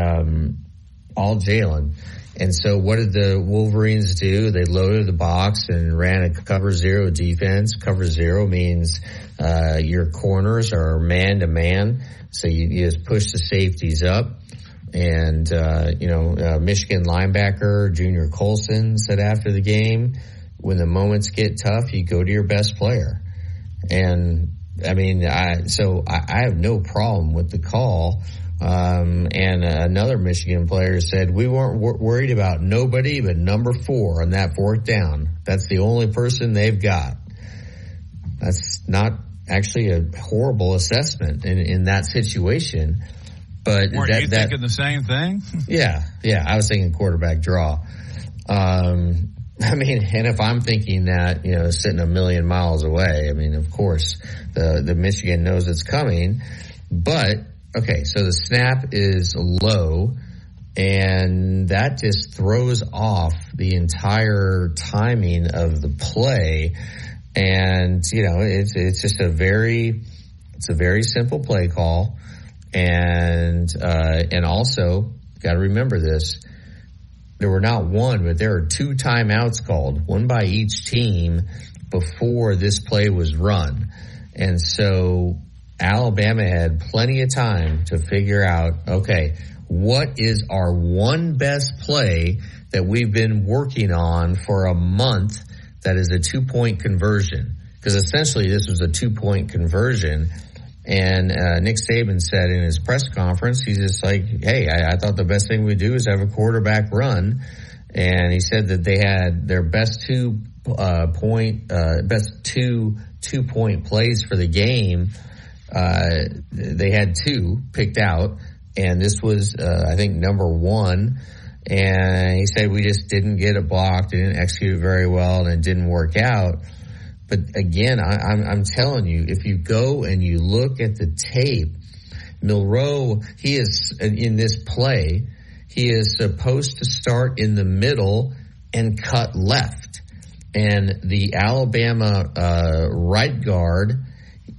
D: all Jalen. And so what did the Wolverines do? They loaded the box and ran a cover zero defense. Cover zero means your corners are man to man. So you just push the safeties up. And, Michigan linebacker Junior Colson said after the game, when the moments get tough, you go to your best player. And, I have no problem with the call. And another Michigan player said, we weren't worried about nobody but number 4 on that 4th down. That's the only person they've got. That's not actually a horrible assessment in that situation. But
C: weren't you thinking the same thing?
D: Yeah. I was thinking quarterback draw. And if I'm thinking that, sitting a million miles away, of course, the Michigan knows it's coming. But, okay, so the snap is low, and that just throws off the entire timing of the play. And, it's just a very simple play call. And also, got to remember this, there were not one, but there are 2 timeouts called, one by each team before this play was run. And so Alabama had plenty of time to figure out, okay, what is our one best play that we've been working on for a month that is a 2-point conversion? Because essentially this was a 2-point conversion. And Nick Saban said in his press conference, he's just like, hey, I thought the best thing we do is have a quarterback run. And he said that they had their best 2-point plays for the game. They had 2 picked out, and this was, I think, number 1. And he said we just didn't get it blocked, didn't execute it very well, and it didn't work out. But again, I'm telling you, if you go and you look at the tape, Milroe, he is in this play, he is supposed to start in the middle and cut left. And the Alabama right guard,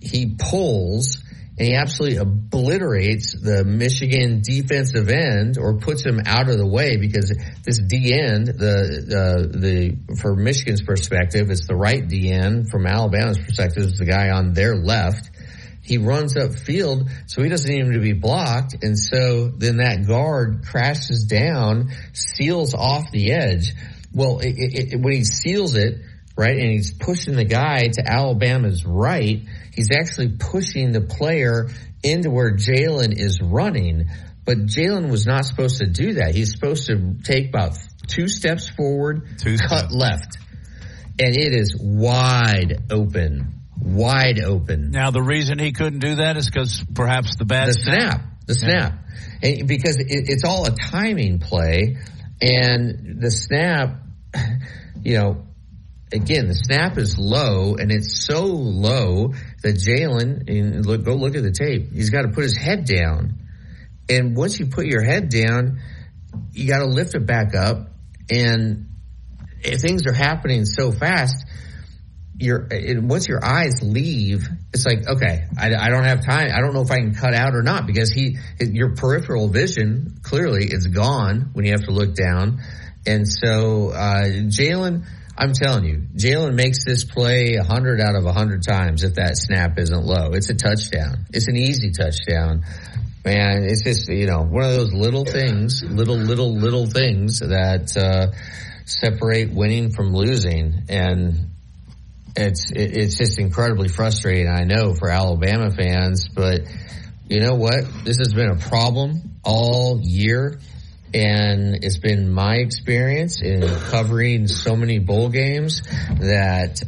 D: he pulls and he absolutely obliterates the Michigan defensive end, or puts him out of the way, because this D end, for Michigan's perspective, it's the right D end. From Alabama's perspective, it's the guy on their left. He runs upfield, so he doesn't even need to be blocked. And so then that guard crashes down, seals off the edge. Well, when he seals it, right, and he's pushing the guy to Alabama's right, he's actually pushing the player into where Jalen is running. But Jalen was not supposed to do that. He's supposed to take about 2 steps forward, cut left. And it is wide open. Wide open.
C: Now, the reason he couldn't do that is because perhaps the snap.
D: And because it's all a timing play. And the snap, again, the snap is low, and it's so low that Jalen, go look at the tape, he's got to put his head down. And once you put your head down, you got to lift it back up. And if things are happening so fast, once your eyes leave, it's like, okay, I don't have time. I don't know if I can cut out or not, because your peripheral vision, clearly, is gone when you have to look down. And so Jalen, I'm telling you, Jalen makes this play 100 out of 100 times if that snap isn't low. It's a touchdown. It's an easy touchdown. Man, it's just, one of those little things, little things that separate winning from losing. And it's just incredibly frustrating, I know, for Alabama fans. But you know what? This has been a problem all year. And it's been my experience in covering so many bowl games that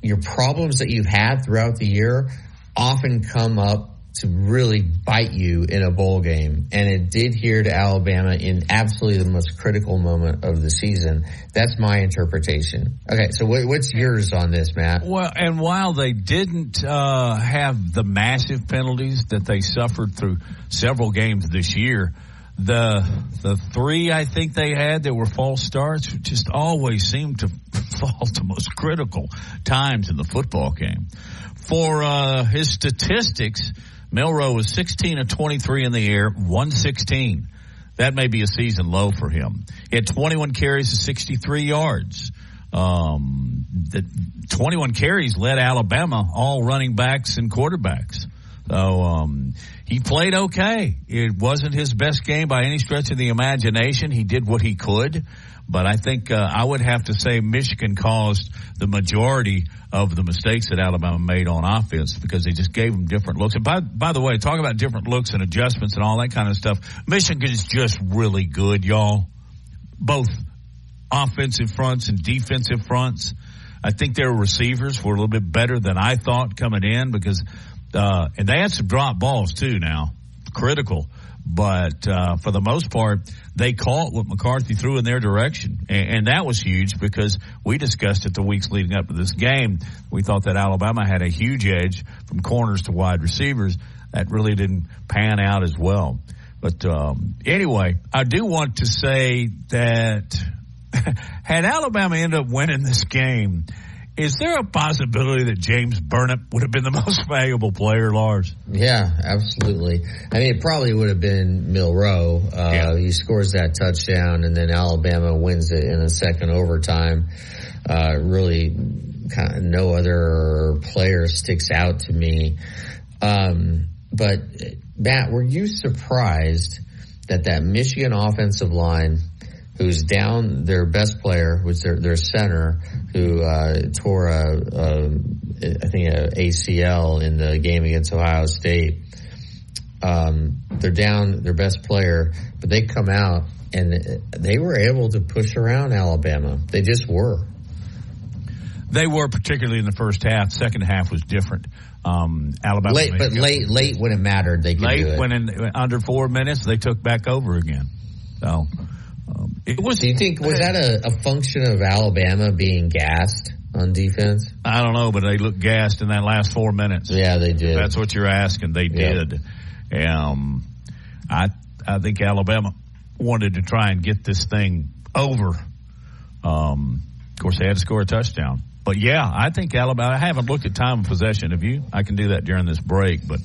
D: your problems that you've had throughout the year often come up to really bite you in a bowl game. And it did here to Alabama in absolutely the most critical moment of the season. That's my interpretation. Okay, so what's yours on this, Matt?
C: Well, and while they didn't have the massive penalties that they suffered through several games this year, the three I think they had that were false starts just always seemed to fall at the most critical times in the football game. For his statistics, Milroe was 16 of 23 in the air, 116. That may be a season low for him. He had 21 carries to 63 yards. The 21 carries led Alabama, all running backs and quarterbacks. So he played okay. It wasn't his best game by any stretch of the imagination. He did what he could. But I think I would have to say Michigan caused the majority of the mistakes that Alabama made on offense because they just gave them different looks. And by the way, talk about different looks and adjustments and all that kind of stuff. Michigan is just really good, y'all. Both offensive fronts and defensive fronts. I think their receivers were a little bit better than I thought coming in because and they had some drop balls too now, critical. But for the most part, they caught what McCarthy threw in their direction. And that was huge because we discussed it the weeks leading up to this game. We thought that Alabama had a huge edge from corners to wide receivers. That really didn't pan out as well. But anyway, I do want to say that had Alabama ended up winning this game, is there a possibility that James Burnip would have been the most valuable player, Lars?
D: Yeah, absolutely. I mean, it probably would have been Milroe. He scores that touchdown, and then Alabama wins it in a second overtime. Really, kind of no other player sticks out to me. But, Matt, were you surprised that Michigan offensive line, who's down their best player, which their center, who tore a ACL in the game against Ohio State. They're down their best player, but they come out and they were able to push around Alabama. They just were.
C: They were, particularly in the first half. Second half was different. Alabama
D: late when it mattered, they could do it.
C: When in under 4 minutes, they took back over again. So.
D: Do you think, was that a function of Alabama being gassed on defense?
C: I don't know, but they looked gassed in that last 4 minutes.
D: Yeah, they did.
C: That's what you're asking. They did. I think Alabama wanted to try and get this thing over. Of course, they had to score a touchdown. But, yeah, I think Alabama – I haven't looked at time of possession. Have you? I can do that during this break. But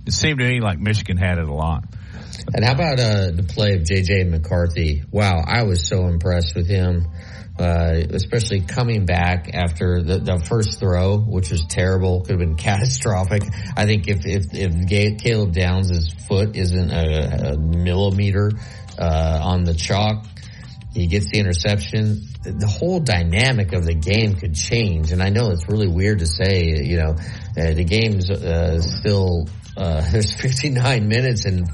C: it seemed to me like Michigan had it a lot.
D: And how about the play of J.J. McCarthy? Wow, I was so impressed with him, especially coming back after the first throw, which was terrible, could have been catastrophic. I think if Caleb Downs' foot isn't a millimeter on the chalk, he gets the interception, the whole dynamic of the game could change. And I know it's really weird to say, the game's still there's 59 minutes and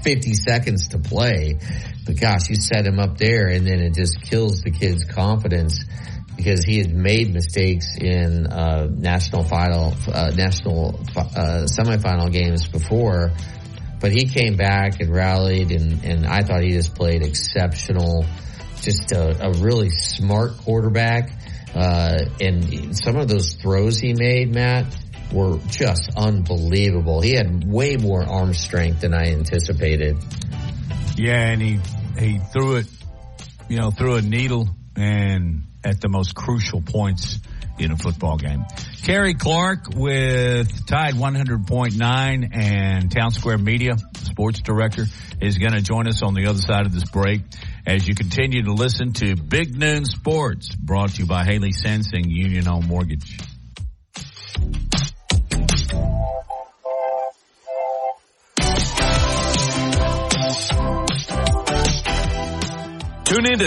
D: 50 seconds to play, but gosh, you set him up there and then it just kills the kid's confidence because he had made mistakes in national semifinal games before, but he came back and rallied and I thought he just played exceptional, just a really smart quarterback, and some of those throws he made, Matt, were just unbelievable. He had way more arm strength than I anticipated.
C: Yeah, and he threw it, threw a needle and at the most crucial points in a football game. Kerry Clark with Tide 100.9 and Town Square Media, sports director, is going to join us on the other side of this break. as you continue to listen to Big Noon Sports, brought to you by Haley Sansing Union Home Mortgage. Tune in to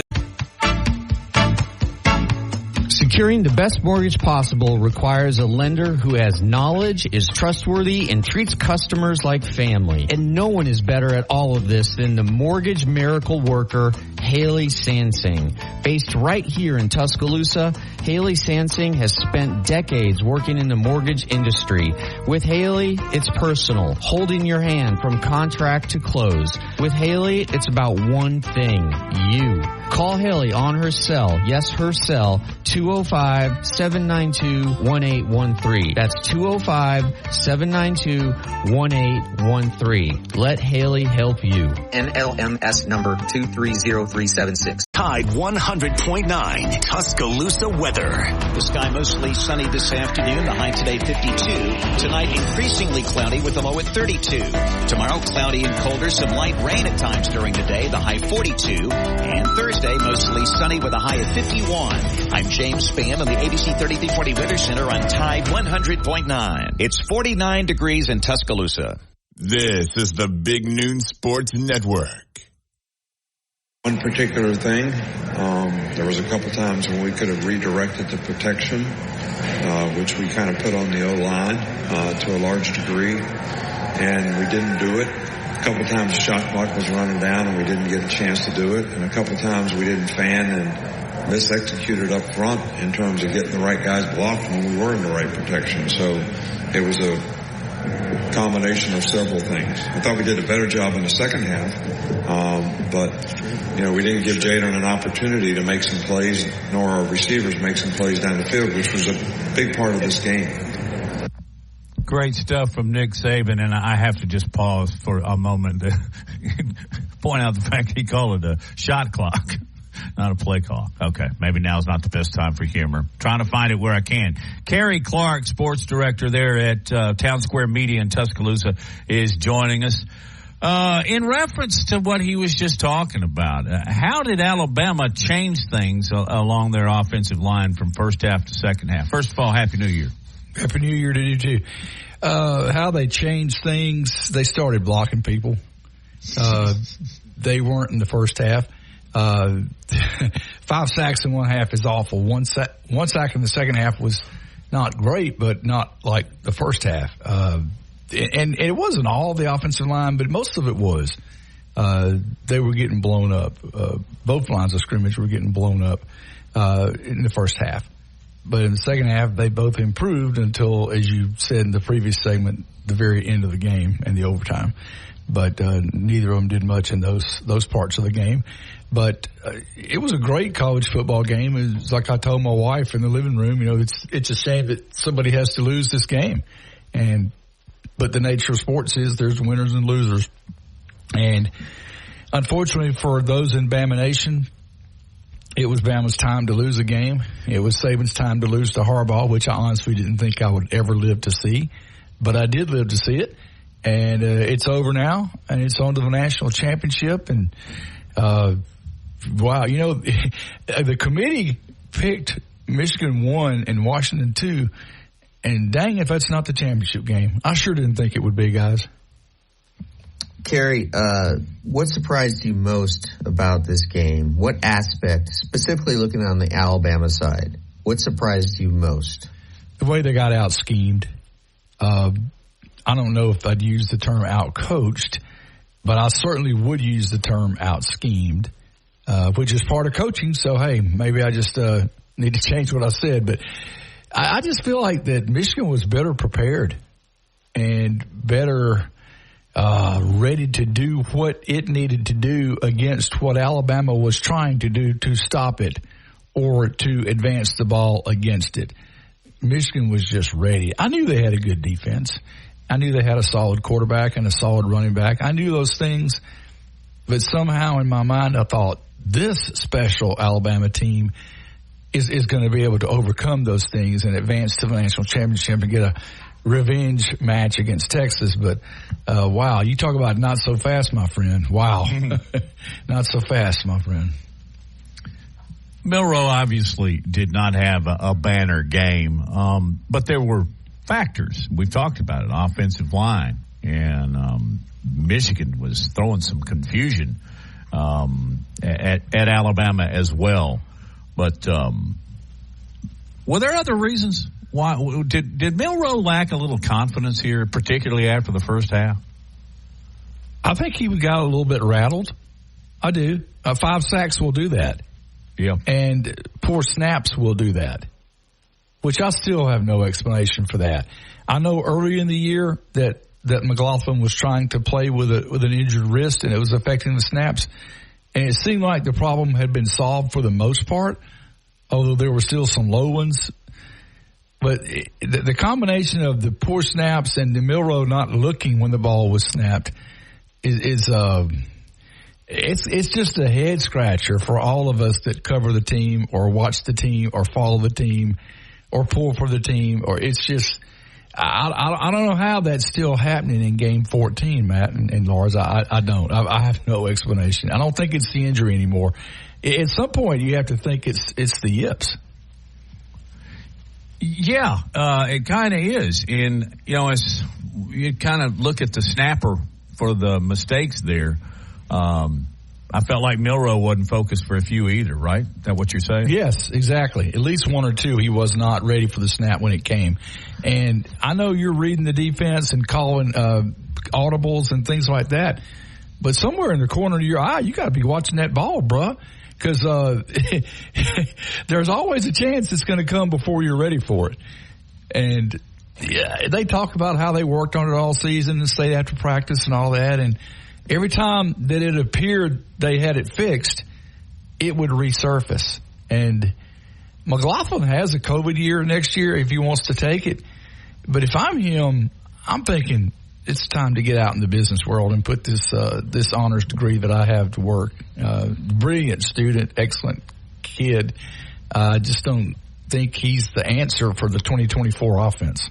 G: Securing the best mortgage possible requires a lender who has knowledge, is trustworthy, and treats customers like family. And no one is better at all of this than the mortgage miracle worker, Haley Sansing. Based right here in Tuscaloosa, Haley Sansing has spent decades working in the mortgage industry. With Haley, it's personal, holding your hand from contract to close. With Haley, it's about one thing, you. Call Haley on her cell, yes, her cell, 205-792-1813. That's 205-792-1813. Let Haley help you.
D: NLMS number 230376.
A: Tide 100.9 Tuscaloosa weather.
E: The sky mostly sunny this afternoon. The high today 52. Tonight increasingly cloudy with a low at 32. Tomorrow cloudy and colder. Some light rain at times during the day. The high 42. And Thursday mostly sunny with a high of 51. I'm James Spann on the ABC 3340 Weather Center on Tide 100.9. It's 49 degrees in Tuscaloosa.
F: This is the Big Noon Sports Network.
B: One particular thing, there was a couple times when we could have redirected the protection, which we kind of put on the O-line to a large degree, and we didn't do it. A couple times the shot clock was running down and we didn't get a chance to do it, and a couple times we didn't fan and misexecuted up front in terms of getting the right guys blocked when we were in the right protection. So it was a combination of several things. I thought we did a better job in the second half, but we didn't give Jadon an opportunity to make some plays, nor our receivers make some plays down the field, which was a big part of this game.
C: Great stuff from Nick Saban, and I have to just pause for a moment to point out the fact he called it a shot clock, not a play call. Okay, maybe now's not the best time for humor. Trying to find it where I can. Kerry Clark, sports director there at Town Square Media in Tuscaloosa, is joining us. In reference to what he was just talking about, how did Alabama change things along their offensive line from first half to second half? First of all, Happy New Year.
L: Happy New Year to you, too. How they changed things, they started blocking people. They weren't in the first half. 5 sacks in one half is awful. One sack in the second half was not great, but not like the first half. And it wasn't all the offensive line, but most of it was. They were getting blown up. Both lines of scrimmage were getting blown up in the first half. But in the second half, they both improved until, as you said in the previous segment, the very end of the game and the overtime. But neither of them did much in those parts of the game. But it was a great college football game. It's like I told my wife in the living room, it's a shame that somebody has to lose this game. But the nature of sports is there's winners and losers. And unfortunately for those in Bama Nation, it was Bama's time to lose a game. It was Saban's time to lose to Harbaugh, which I honestly didn't think I would ever live to see. But I did live to see it. And it's over now, and it's on to the national championship. And, wow, the committee picked Michigan 1 and Washington 2. And dang if that's not the championship game. I sure didn't think it would be, guys.
D: Kerry, what surprised you most about this game? What aspect, specifically looking on the Alabama side, what surprised you most?
L: The way they got out-schemed. I don't know if I'd use the term out-coached, but I certainly would use the term out-schemed, which is part of coaching. So, hey, maybe I just need to change what I said. But I just feel like that Michigan was better prepared and better ready to do what it needed to do against what Alabama was trying to do to stop it or to advance the ball against it. Michigan was just ready. I knew they had a good defense. I knew they had a solid quarterback and a solid running back. I knew those things, but somehow in my mind I thought this special Alabama team is going to be able to overcome those things and advance to the national championship and get a revenge match against Texas. But, wow, you talk about not so fast, my friend. Wow. Not so fast, my friend.
C: Milroe obviously did not have a banner game, but there were factors. We've talked about it, offensive line, and Michigan was throwing some confusion at Alabama as well. But were there other reasons? Why did Milroe lack a little confidence here, particularly after the first half?
L: I think he got a little bit rattled. I do. 5 sacks will do that.
C: Yeah.
L: And poor snaps will do that, which I still have no explanation for that. I know early in the year that McLaughlin was trying to play with an injured wrist, and it was affecting the snaps. And it seemed like the problem had been solved for the most part, although there were still some low ones. But the combination of the poor snaps and the Milroe not looking when the ball was snapped it's just a head scratcher for all of us that cover the team or watch the team or follow the team or pull for the team. Or it's just, I don't know how that's still happening in game 14, Matt and Lars. I don't. I have no explanation. I don't think it's the injury anymore. At some point, you have to think it's the yips.
C: Yeah, it kind of is. And, as you kind of look at the snapper for the mistakes there, I felt like Milroe wasn't focused for a few either, right? Is that what you're saying?
L: Yes, exactly. At least 1 or 2, he was not ready for the snap when it came. And I know you're reading the defense and calling audibles and things like that, but somewhere in the corner of your eye, you got to be watching that ball, bruh. Because there's always a chance it's going to come before you're ready for it. And yeah, they talk about how they worked on it all season and stayed after practice and all that. And every time that it appeared they had it fixed, it would resurface. And McLaughlin has a COVID year next year if he wants to take it. But if I'm him, I'm thinking it's time to get out in the business world and put this honors degree that I have to work. Brilliant student, excellent kid. I just don't think he's the answer for the 2024 offense.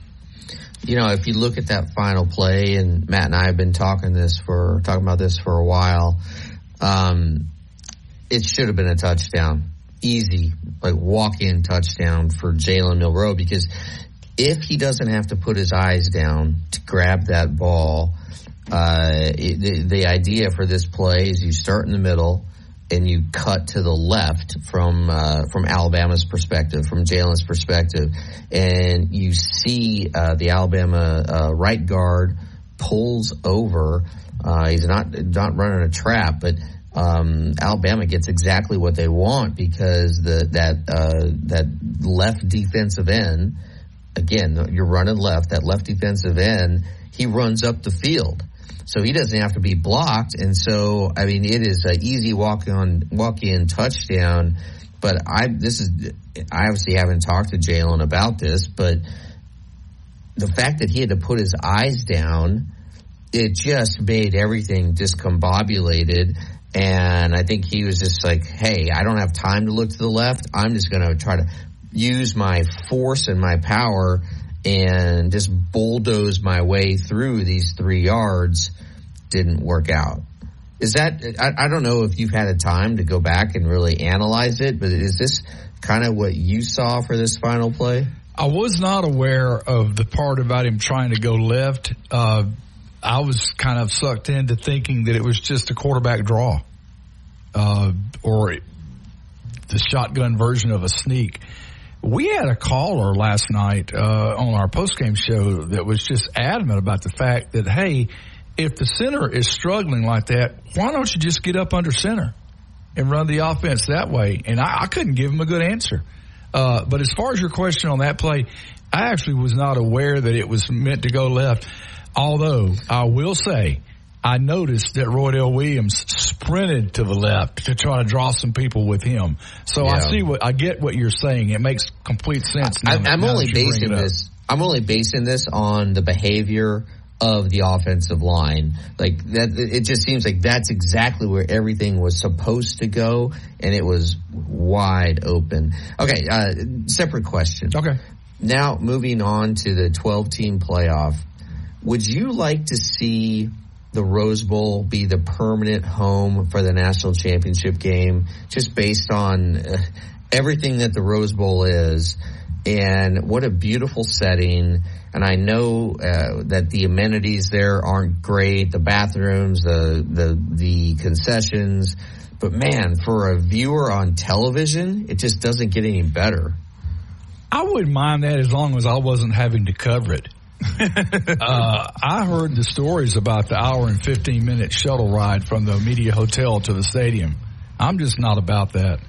D: If you look at that final play, and Matt and I have been talking about this for a while, it should have been a touchdown. Easy, like walk-in touchdown for Jalen Milroe, because if he doesn't have to put his eyes down to grab that ball, the idea for this play is you start in the middle and you cut to the left from Alabama's perspective, from Jalen's perspective, and you see the Alabama right guard pulls over. He's not running a trap, but Alabama gets exactly what they want, because that left defensive end, again, you're running left, that left defensive end, he runs up the field. So he doesn't have to be blocked. And so, it is an easy walk-in touchdown. But I obviously haven't talked to Jalen about this, but the fact that he had to put his eyes down, it just made everything discombobulated. And I think he was just like, hey, I don't have time to look to the left. I'm just going to try to use my force and my power and just bulldoze my way through these 3 yards. Didn't work out. Is that, I don't know if you've had a time to go back and really analyze it, but is this kind of what you saw for this final play?
L: I was not aware of the part about him trying to go left. I was kind of sucked into thinking that it was just a quarterback draw, or the shotgun version of a sneak. We had a caller last night on our postgame show that was just adamant about the fact that, hey, if the center is struggling like that, why don't you just get up under center and run the offense that way? And I couldn't give him a good answer. But as far as your question on that play, I actually was not aware that it was meant to go left. Although I will say, I noticed that Roydell Williams sprinted to the left to try to draw some people with him. So yeah. I get what you're saying. It makes complete sense.
D: I'm only basing this on the behavior of the offensive line. Like that, it just seems like that's exactly where everything was supposed to go, and it was wide open. Okay, separate question.
L: Okay.
D: Now moving on to the 12-team playoff. Would you like to see the Rose Bowl be the permanent home for the national championship game, just based on everything that the Rose Bowl is? And what a beautiful setting. And I know that the amenities there aren't great, the bathrooms, the concessions. But, man, for a viewer on television, it just doesn't get any better.
L: I wouldn't mind that as long as I wasn't having to cover it. I heard the stories about the hour and 15-minute shuttle ride from the media hotel to the stadium. I'm just not about that.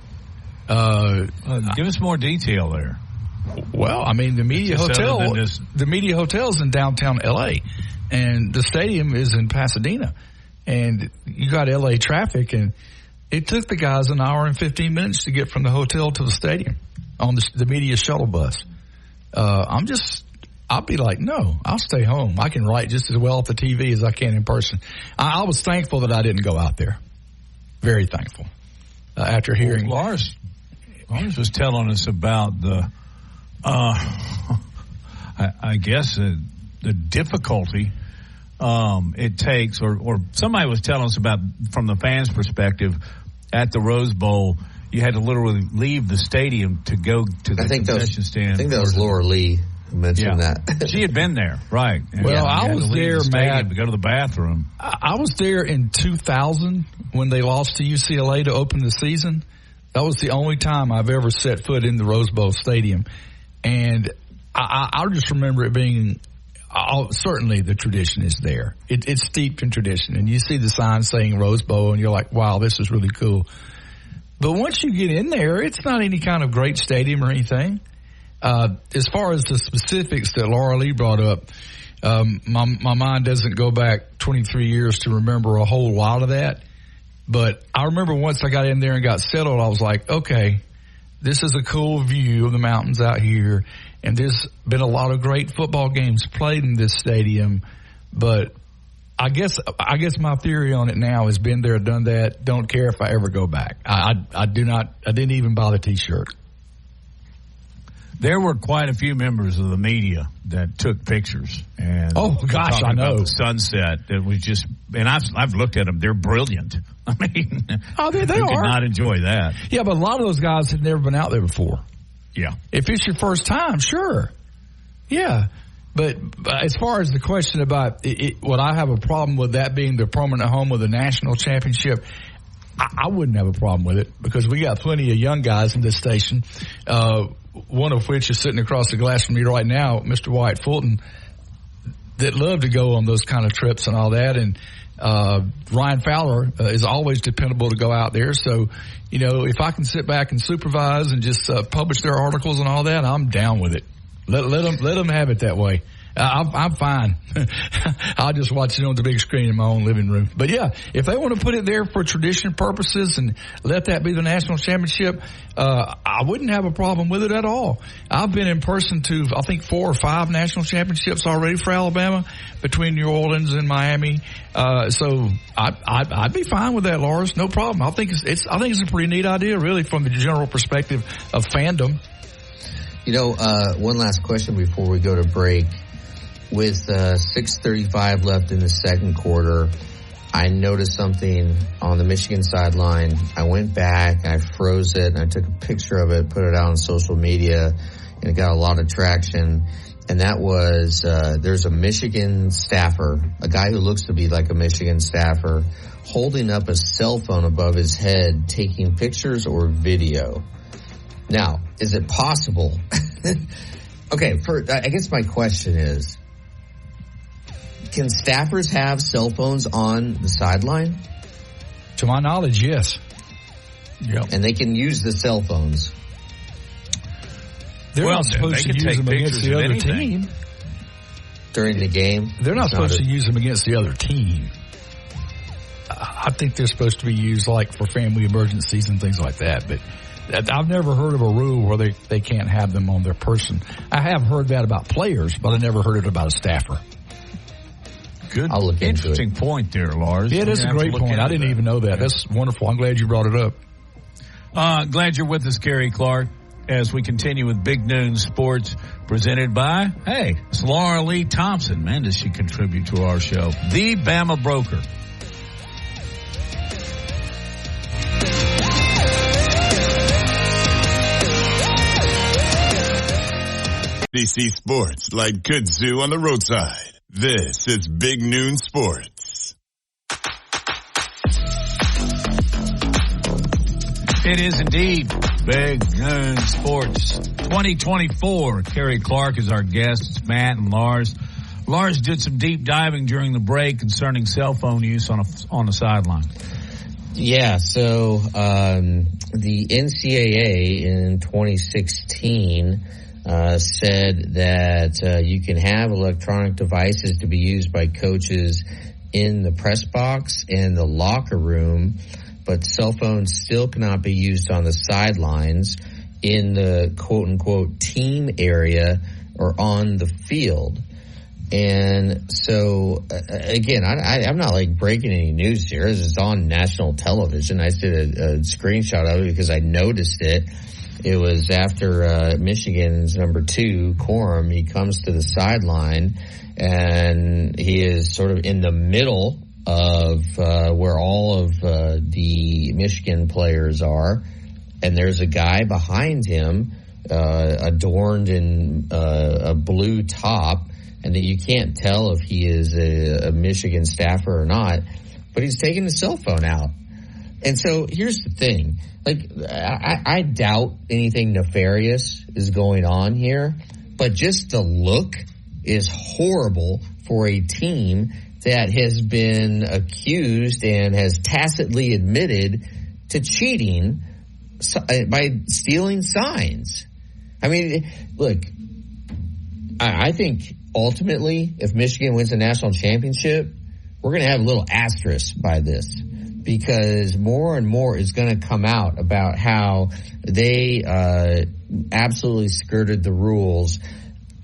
C: Give us more detail there.
L: Well, I mean, the media hotel's in downtown L.A., and the stadium is in Pasadena. And you got L.A. traffic, and it took the guys an hour and 15 minutes to get from the hotel to the stadium on the media shuttle bus. I'll be like, no, I'll stay home. I can write just as well off the TV as I can in person. I was thankful that I didn't go out there. Very thankful. After hearing...
C: Lars was telling us about the... I guess the difficulty it takes, or somebody was telling us about from the fans' perspective at the Rose Bowl, you had to literally leave the stadium to go to the concession stand.
D: I think that was Laura Lee who mentioned that.
C: She had been there, right? And
L: well, I was there, Matt,
C: to go to the bathroom.
L: I was there in 2000 when they lost to UCLA to open the season. That was the only time I've ever set foot in the Rose Bowl stadium. And I just remember it being, certainly the tradition is there. It's steeped in tradition. And you see the sign saying Rose Bowl, and you're like, wow, this is really cool. But once you get in there, it's not any kind of great stadium or anything. As far as the specifics that Laura Lee brought up, my mind doesn't go back 23 years to remember a whole lot of that. But I remember once I got in there and got settled, I was like, okay, this is a cool view of the mountains out here, and there's been a lot of great football games played in this stadium. But I guess my theory on it now has been there, done that. Don't care if I ever go back. I didn't even buy the T-shirt.
C: There were quite a few members of the media that took pictures. And
L: oh gosh, I know
C: the sunset. It was just, and I've looked at them. They're brilliant. I mean,
L: they
C: could
L: are.
C: Not enjoy that.
L: Yeah, but a lot of those guys had never been out there before.
C: Yeah.
L: If it's your first time, sure. Yeah. But as far as the question about would I have a problem with that being the permanent home of the national championship, I wouldn't have a problem with it because we got plenty of young guys in this station, one of which is sitting across the glass from me right now, Mr. Wyatt Fulton, that love to go on those kind of trips and all that. And Ryan Fowler is always dependable to go out there. So, you know, if I can sit back and supervise and just publish their articles and all that, I'm down with it. Let them have it that way. I'm fine. I'll just watch it on the big screen in my own living room. But yeah, if they want to put it there for tradition purposes and let that be the national championship, I wouldn't have a problem with it at all. I've been in person to, I think, 4 or 5 national championships already for Alabama between New Orleans and Miami. So I'd be fine with that, Lars. No problem. I think it's a pretty neat idea, really, from the general perspective of fandom.
D: You know, one last question before we go to break. With 6:35 left in the second quarter, I noticed something on the Michigan sideline. I went back, I froze it, and I took a picture of it, put it out on social media, and it got a lot of traction. And that was, there's a Michigan staffer, a guy who looks to be like a Michigan staffer, holding up a cell phone above his head, taking pictures or video. Now, is it possible? Okay, I guess my question is, can staffers have cell phones on the sideline?
L: To my knowledge, yes.
D: Yep. And they can use the cell phones.
L: They're not supposed to use them against the other team.
D: During the game?
L: They're not supposed to use them against the other team. I think they're supposed to be used like for family emergencies and things like that. But I've never heard of a rule where they can't have them on their person. I have heard that about players, but I never heard it about a staffer.
C: Good.
D: I'll look into it.
C: Interesting point there, Lars.
L: Yeah, that's a great point. I didn't even know that. That's wonderful. I'm glad you brought it up.
C: Glad you're with us, Gary Clark, as we continue with Big Noon Sports, presented by, it's Laura Lee Thompson. Man, does she contribute to our show. The Bama Broker.
F: SEC Sports, like kudzu on the roadside. This is Big Noon Sports.
C: It is indeed Big Noon Sports 2024. Kerry Clark is our guest. It's Matt and Lars. Lars did some deep diving during the break concerning cell phone use on the sideline.
D: Yeah, so the NCAA in 2016 said that you can have electronic devices to be used by coaches in the press box and the locker room, but cell phones still cannot be used on the sidelines in the quote-unquote team area or on the field. And so, again, I'm not like breaking any news here. This is on national television. I did a screenshot of it because I noticed it. It was after Michigan's number 2, Corum. He comes to the sideline, and he is sort of in the middle of where all of the Michigan players are, and there's a guy behind him adorned in a blue top, and that you can't tell if he is a Michigan staffer or not, but he's taking his cell phone out. And so here's the thing. Like, I doubt anything nefarious is going on here, but just the look is horrible for a team that has been accused and has tacitly admitted to cheating by stealing signs. I mean, look, I think ultimately, if Michigan wins the national championship, we're going to have a little asterisk by this, because more and more is going to come out about how they absolutely skirted the rules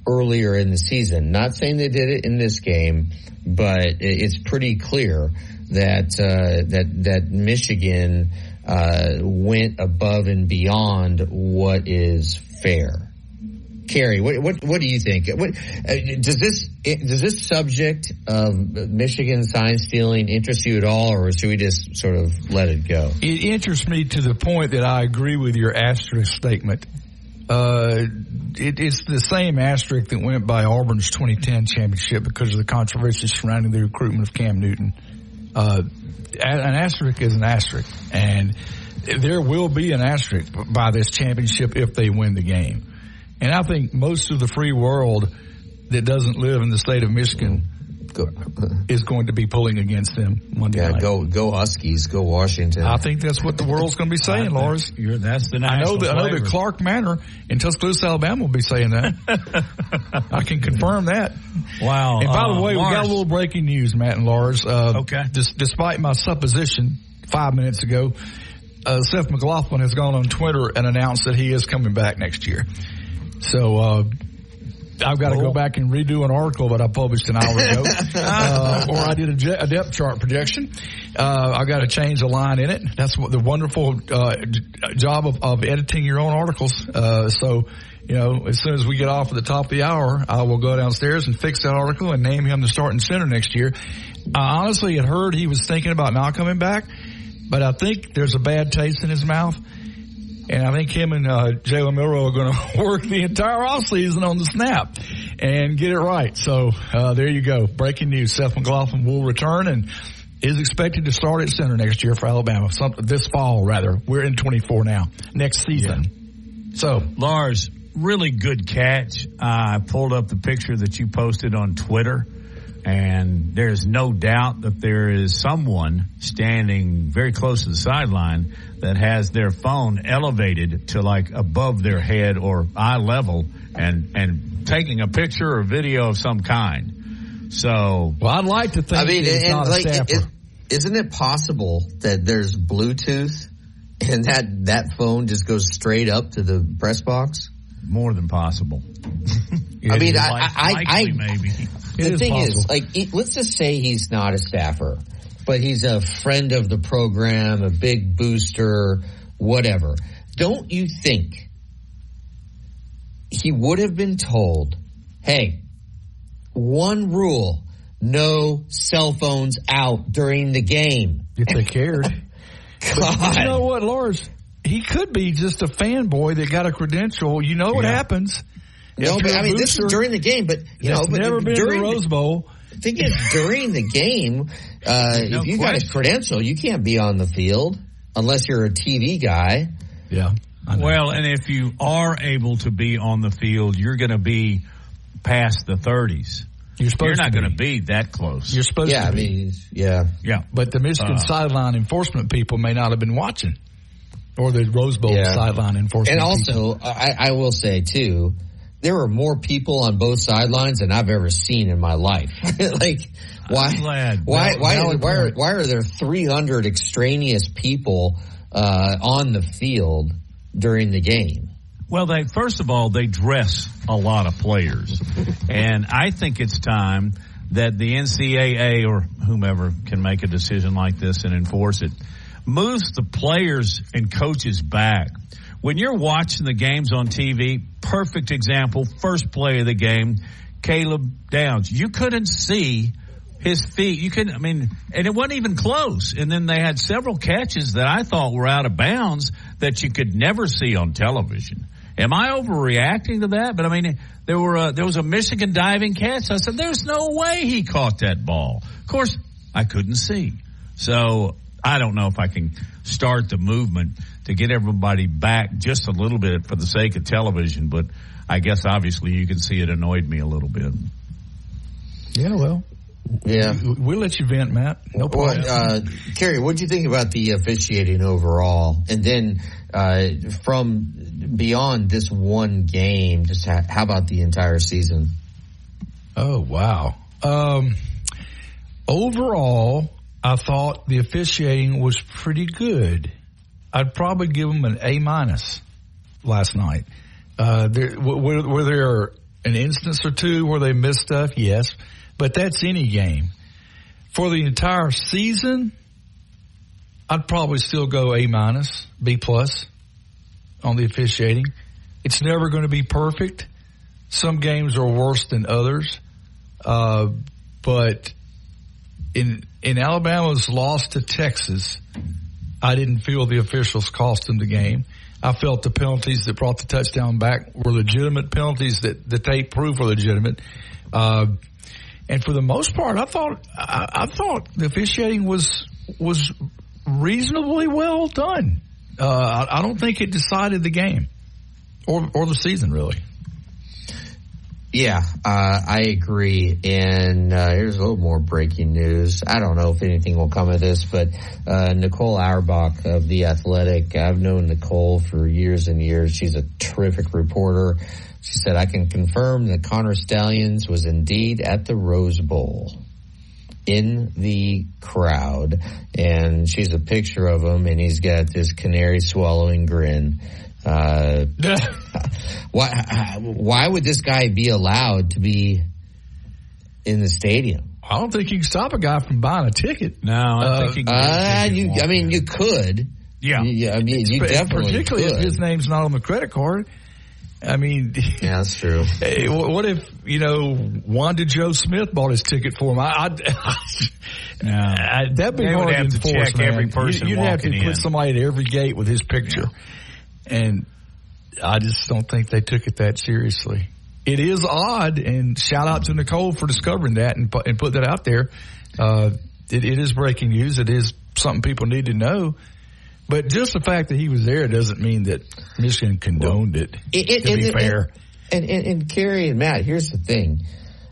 D: earlier in the season. Not saying they did it in this game, but it's pretty clear that Michigan went above and beyond what is fair. Kerry, what do you think? Does this subject of Michigan sign stealing interest you at all, or should we just sort of let it go?
L: It interests me to the point that I agree with your asterisk statement. It's the same asterisk that went by Auburn's 2010 championship because of the controversy surrounding the recruitment of Cam Newton. An asterisk is an asterisk, and there will be an asterisk by this championship if they win the game. And I think most of the free world that doesn't live in the state of Michigan is going to be pulling against them Monday night.
D: Go Huskies, go Washington.
L: I think that's what the world's going to be saying, Lars.
C: That's the
L: I know that Clark Manor in Tuscaloosa, Alabama will be saying that. I can confirm that.
C: Wow.
L: And by the way,
C: Lars,
L: we got a little breaking news, Matt and Lars.
C: Okay.
L: Despite my supposition 5 minutes ago, Seth McLaughlin has gone on Twitter and announced that he is coming back next year. So I've got to go back and redo an article that I published an hour ago, or I did a depth chart projection. I've got to change a line in it. That's what the wonderful job of editing your own articles. So, as soon as we get off at the top of the hour, I will go downstairs and fix that article and name him the starting center next year. I honestly had heard he was thinking about not coming back, but I think there's a bad taste in his mouth. And I think him and Jalen Milroe are going to work the entire offseason on the snap and get it right. So there you go. Breaking news. Seth McLaughlin will return and is expected to start at center next year for Alabama. This fall, rather. We're in 24 now. Next season. Yeah. So,
C: Lars, really good catch. I pulled up the picture that you posted on Twitter, and there's no doubt that there is someone standing very close to the sideline that has their phone elevated to like above their head or eye level and taking a picture or video of some kind. So,
L: well, I'd like to think it's not a staffer.
D: Isn't it possible that there's Bluetooth and that phone just goes straight up to the press box?
C: More than possible.
D: I mean,
C: likely, maybe.
D: The thing is, let's just say he's not a staffer, but he's a friend of the program, a big booster, whatever. Don't you think he would have been told, hey, one rule, no cell phones out during the game?
L: If they cared.
D: God.
L: You know what, Lars? He could be just a fanboy that got a credential. You know what happens.
D: No, but I mean, this is during the game, but
L: never been to the Rose Bowl.
D: The thing is, during the game, if you got a credential, you can't be on the field unless you're a TV guy.
L: Yeah.
C: Well, and if you are able to be on the field, you're going to be past the 30s. You're not going to be that close.
L: You're supposed to be.
D: Yeah.
L: But the Michigan sideline enforcement people may not have been watching, or the Rose Bowl sideline enforcement.
D: And also, I will say too, there were more people on both sidelines than I've ever seen in my life. Why are there 300 extraneous people on the field during the game?
C: Well, first of all, they dress a lot of players. And I think it's time that the NCAA or whomever can make a decision like this and enforce it, moves the players and coaches back. When you're watching the games on TV, perfect example, first play of the game, Caleb Downs. You couldn't see his feet. And it wasn't even close. And then they had several catches that I thought were out of bounds that you could never see on television. Am I overreacting to that? But there was a Michigan diving catch. I said, there's no way he caught that ball. Of course, I couldn't see. So I don't know if I can start the movement to get everybody back just a little bit for the sake of television. But I guess obviously you can see it annoyed me a little bit.
L: Yeah, well.
D: Yeah.
L: We'll let you vent, Matt. No problem.
D: Kerry, what do you think about the officiating overall? And then from beyond this one game, just how about the entire season?
L: Oh, wow. Overall, I thought the officiating was pretty good. I'd probably give them an A- last night. Were there an instance or two where they missed stuff? Yes. But that's any game. For the entire season, I'd probably still go A-, B+ on the officiating. It's never going to be perfect. Some games are worse than others. But in Alabama's loss to Texas, I didn't feel the officials cost them the game. I felt the penalties that brought the touchdown back were legitimate penalties that the tape proved were legitimate. And for the most part, I thought the officiating was reasonably well done. I don't think it decided the game or the season, really.
D: Yeah, I agree. And here's a little more breaking news. I don't know if anything will come of this, but Nicole Auerbach of The Athletic, I've known Nicole for years and years. She's a terrific reporter. She said, I can confirm that Connor Stalions was indeed at the Rose Bowl in the crowd. And she's a picture of him, and he's got this canary swallowing grin. Why would this guy be allowed to be in the stadium?
L: I don't think you can stop a guy from buying a ticket.
C: No, I think
D: you could.
C: Yeah.
D: You definitely
L: particularly
D: could.
L: If his name's not on the credit card.
D: Yeah, that's true.
L: Hey, what if, Wanda Joe Smith bought his ticket for him? That'd be hard to enforce,
C: check every person
L: You'd have to
C: walking
L: put somebody at every gate with his picture. Yeah. And I just don't think they took it that seriously. It is odd, and shout out to Nicole for discovering that and put that out there. It is breaking news. It is something people need to know. But just the fact that he was there doesn't mean that Michigan condoned it, to be fair.
D: And Kerry and Matt, here's the thing.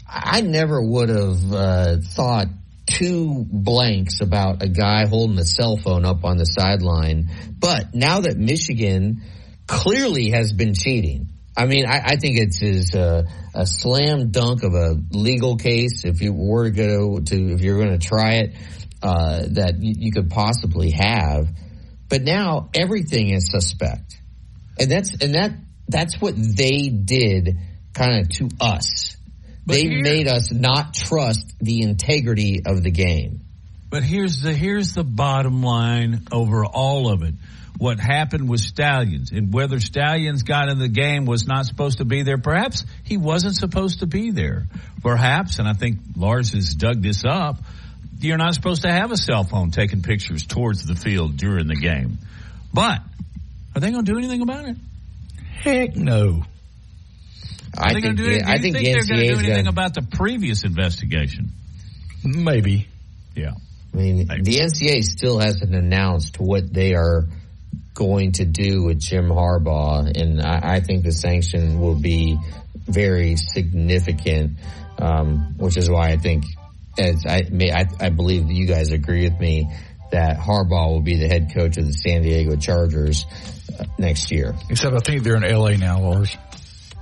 D: I never would have thought two blanks about a guy holding a cell phone up on the sideline. But now that Michigan clearly has been cheating, I think it's a slam dunk of a legal case if you were if you're going to try it that you could possibly have. But now everything is suspect, and that's what they did kind of to us. They made us not trust the integrity of the game.
C: But here's the bottom line over all of it. What happened with Stalions, and whether Stalions got in the game was not supposed to be there. Perhaps he wasn't supposed to be there. Perhaps, and I think Lars has dug this up, you're not supposed to have a cell phone taking pictures towards the field during the game. But are they going to do anything about it?
L: Heck no.
C: I think they're going to do anything about the previous investigation.
L: Maybe.
C: Yeah.
D: I mean, the NCAA still hasn't announced what they are going to do with Jim Harbaugh, and I think the sanction will be very significant, which is why I think, as I believe that you guys agree with me, that Harbaugh will be the head coach of the San Diego Chargers next year.
L: Except I think they're in L.A. now, Lars.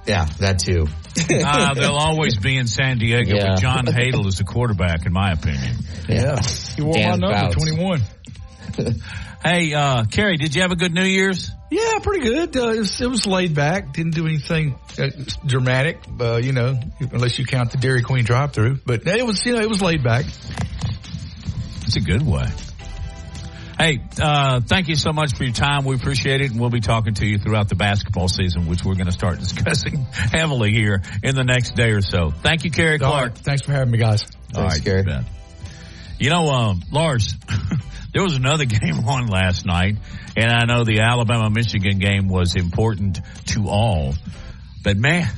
D: Yeah, that too.
C: They'll always be in San Diego with John Hadel as the quarterback, in my opinion.
L: Yeah. He wore my number, 21.
C: Hey, Kerry, did you have a good New Year's?
L: Yeah, pretty good. It was laid back. Didn't do anything dramatic, unless you count the Dairy Queen drive-through. But it was laid back.
C: It's a good way. Hey, thank you so much for your time. We appreciate it, and we'll be talking to you throughout the basketball season, which we're going to start discussing heavily here in the next day or so. Thank you, Kerry Clark.
L: All right. Thanks for having me, guys.
D: Thanks, Kerry.
C: Lars, there was another game on last night, and I know the Alabama-Michigan game was important to all. But, man,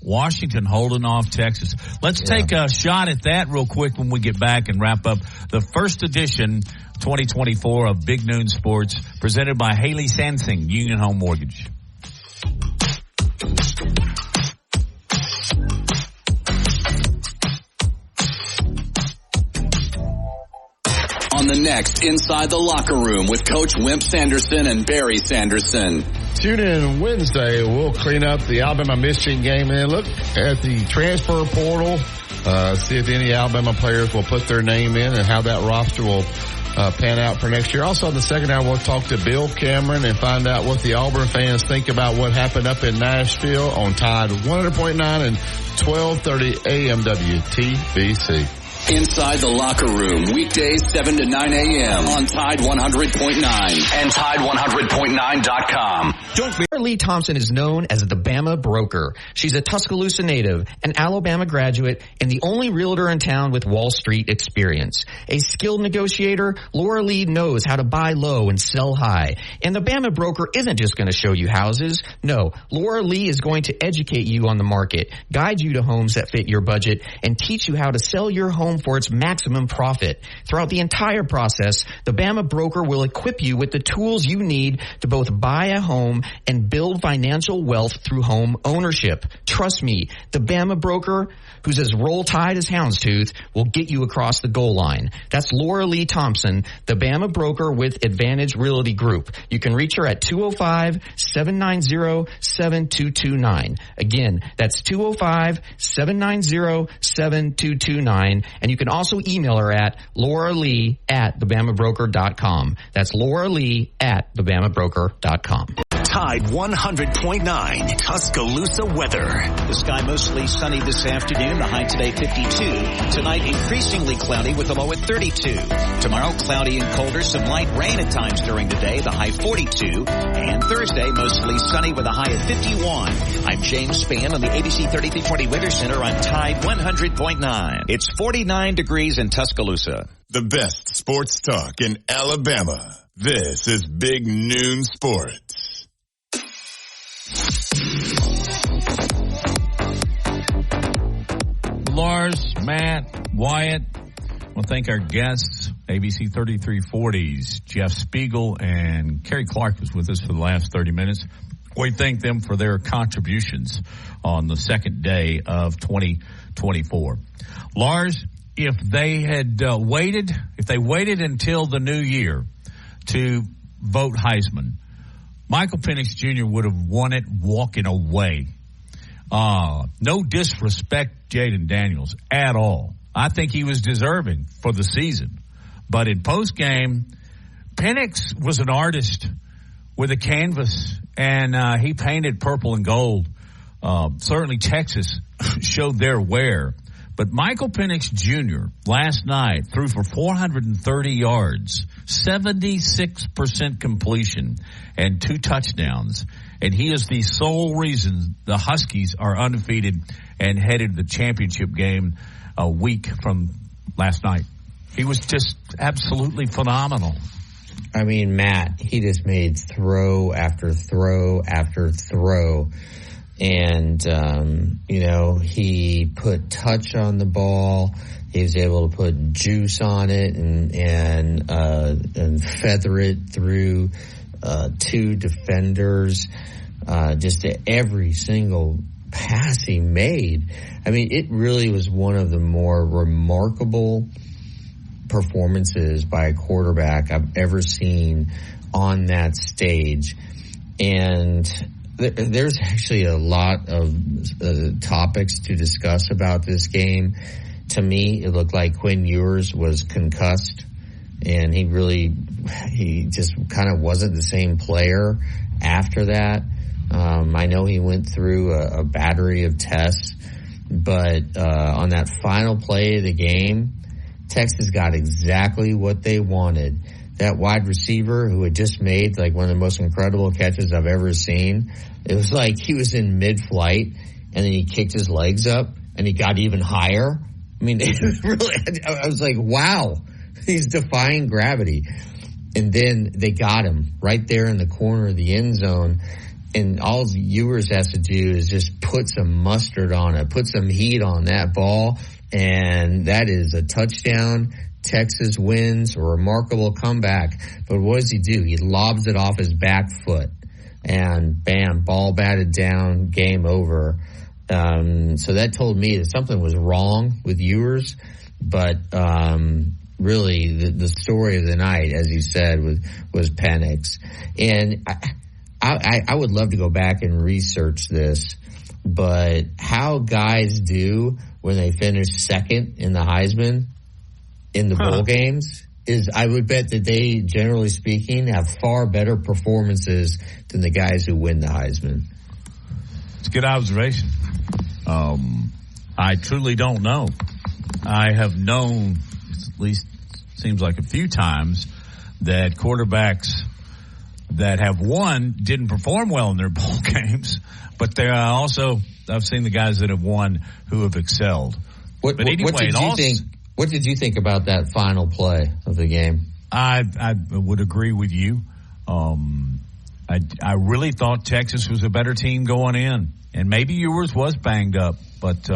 C: Washington holding off Texas. Let's take a shot at that real quick when we get back and wrap up the first edition 2024 of Big Noon Sports, presented by Haley Sansing, Union Home Mortgage.
I: On the next Inside the Locker Room with Coach Wimp Sanderson and Barry Sanderson.
M: Tune in Wednesday. We'll clean up the Alabama-Michigan game and look at the transfer portal, see if any Alabama players will put their name in and how that roster will pan out for next year. Also, in the second hour, we'll talk to Bill Cameron and find out what the Auburn fans think about what happened up in Nashville on Tide 100.9 and 1230 AM WTBC.
I: Inside the Locker Room, weekdays 7 to 9 a.m. on Tide 100.9 and Tide100.9.com.
G: Laura Lee Thompson is known as the Bama Broker. She's a Tuscaloosa native, an Alabama graduate, and the only realtor in town with Wall Street experience. A skilled negotiator, Laura Lee knows how to buy low and sell high. And the Bama Broker isn't just going to show you houses. No, Laura Lee is going to educate you on the market, guide you to homes that fit your budget, and teach you how to sell your home for its maximum profit. Throughout the entire process, the Bama Broker will equip you with the tools you need to both buy a home and build financial wealth through home ownership. Trust me, the Bama Broker, who's as Roll Tide as houndstooth, will get you across the goal line. That's Laura Lee Thompson, the Bama Broker with Advantage Realty Group. You can reach her at 205-790-7229. Again, that's 205-790-7229. And you can also email her at lauralee@thebamabroker.com. That's lauralee@thebamabroker.com.
A: Tide 100.9 Tuscaloosa weather.
E: The sky mostly sunny this afternoon. The high today 52. Tonight increasingly cloudy with a low at 32. Tomorrow cloudy and colder. Some light rain at times during the day. The high 42. And Thursday mostly sunny with a high at 51. I'm James Spann on the ABC 3340 Weather Center on Tide 100.9. It's 49 degrees in Tuscaloosa.
F: The best sports talk in Alabama. This is Big Noon Sports.
C: Lars, Matt, Wyatt. I want to thank our guests, ABC 3340's Jeff Spiegel and Kerry Clark was with us for the last 30 minutes. We thank them for their contributions on the second day of 2024. Lars, if they had waited until the new year to vote Heisman, Michael Penix Jr. would have won it walking away. No disrespect, Jaden Daniels, at all. I think he was deserving for the season. But in postgame, Penix was an artist with a canvas, and he painted purple and gold certainly Texas showed their wear. But Michael Penix Jr. last night threw for 430 yards, 76% completion, and 2 touchdowns. And he is the sole reason the Huskies are undefeated and headed to the championship game a week from last night. He was just absolutely phenomenal.
D: I mean, Matt, he just made throw after throw after throw. And, he put touch on the ball. He was able to put juice on it and feather it through 2 defenders. Just every single pass he made. I mean, it really was one of the more remarkable performances by a quarterback I've ever seen on that stage. And there's actually a lot of topics to discuss about this game. To me, it looked like Quinn Ewers was concussed, and he just kind of wasn't the same player after that. I know he went through a battery of tests, but on that final play of the game, Texas got exactly what they wanted. That wide receiver who had just made like one of the most incredible catches I've ever seen. It was like he was in mid-flight, and then he kicked his legs up, and he got even higher. I mean, it was really, I was like, wow, he's defying gravity. And then they got him right there in the corner of the end zone. And all Ewers has to do is just put some mustard on it, put some heat on that ball, and that is a touchdown. Texas wins, a remarkable comeback. But what does he do? He lobs it off his back foot, and bam, ball batted down, game over. So that told me that something was wrong with Ewers. But really, the story of the night, as you said, was Penix. And I would love to go back and research this, but how guys do when they finish second in the Heisman in the bowl games is, I would bet that they, generally speaking, have far better performances than the guys who win the Heisman.
C: It's a good observation. I truly don't know. I have known, at least seems like a few times, that quarterbacks that have won didn't perform well in their bowl games, but there are also, I've seen the guys that have won who have excelled. What did you think about that final play of the game? I would agree with you. I really thought Texas was a better team going in, and maybe yours was banged up, but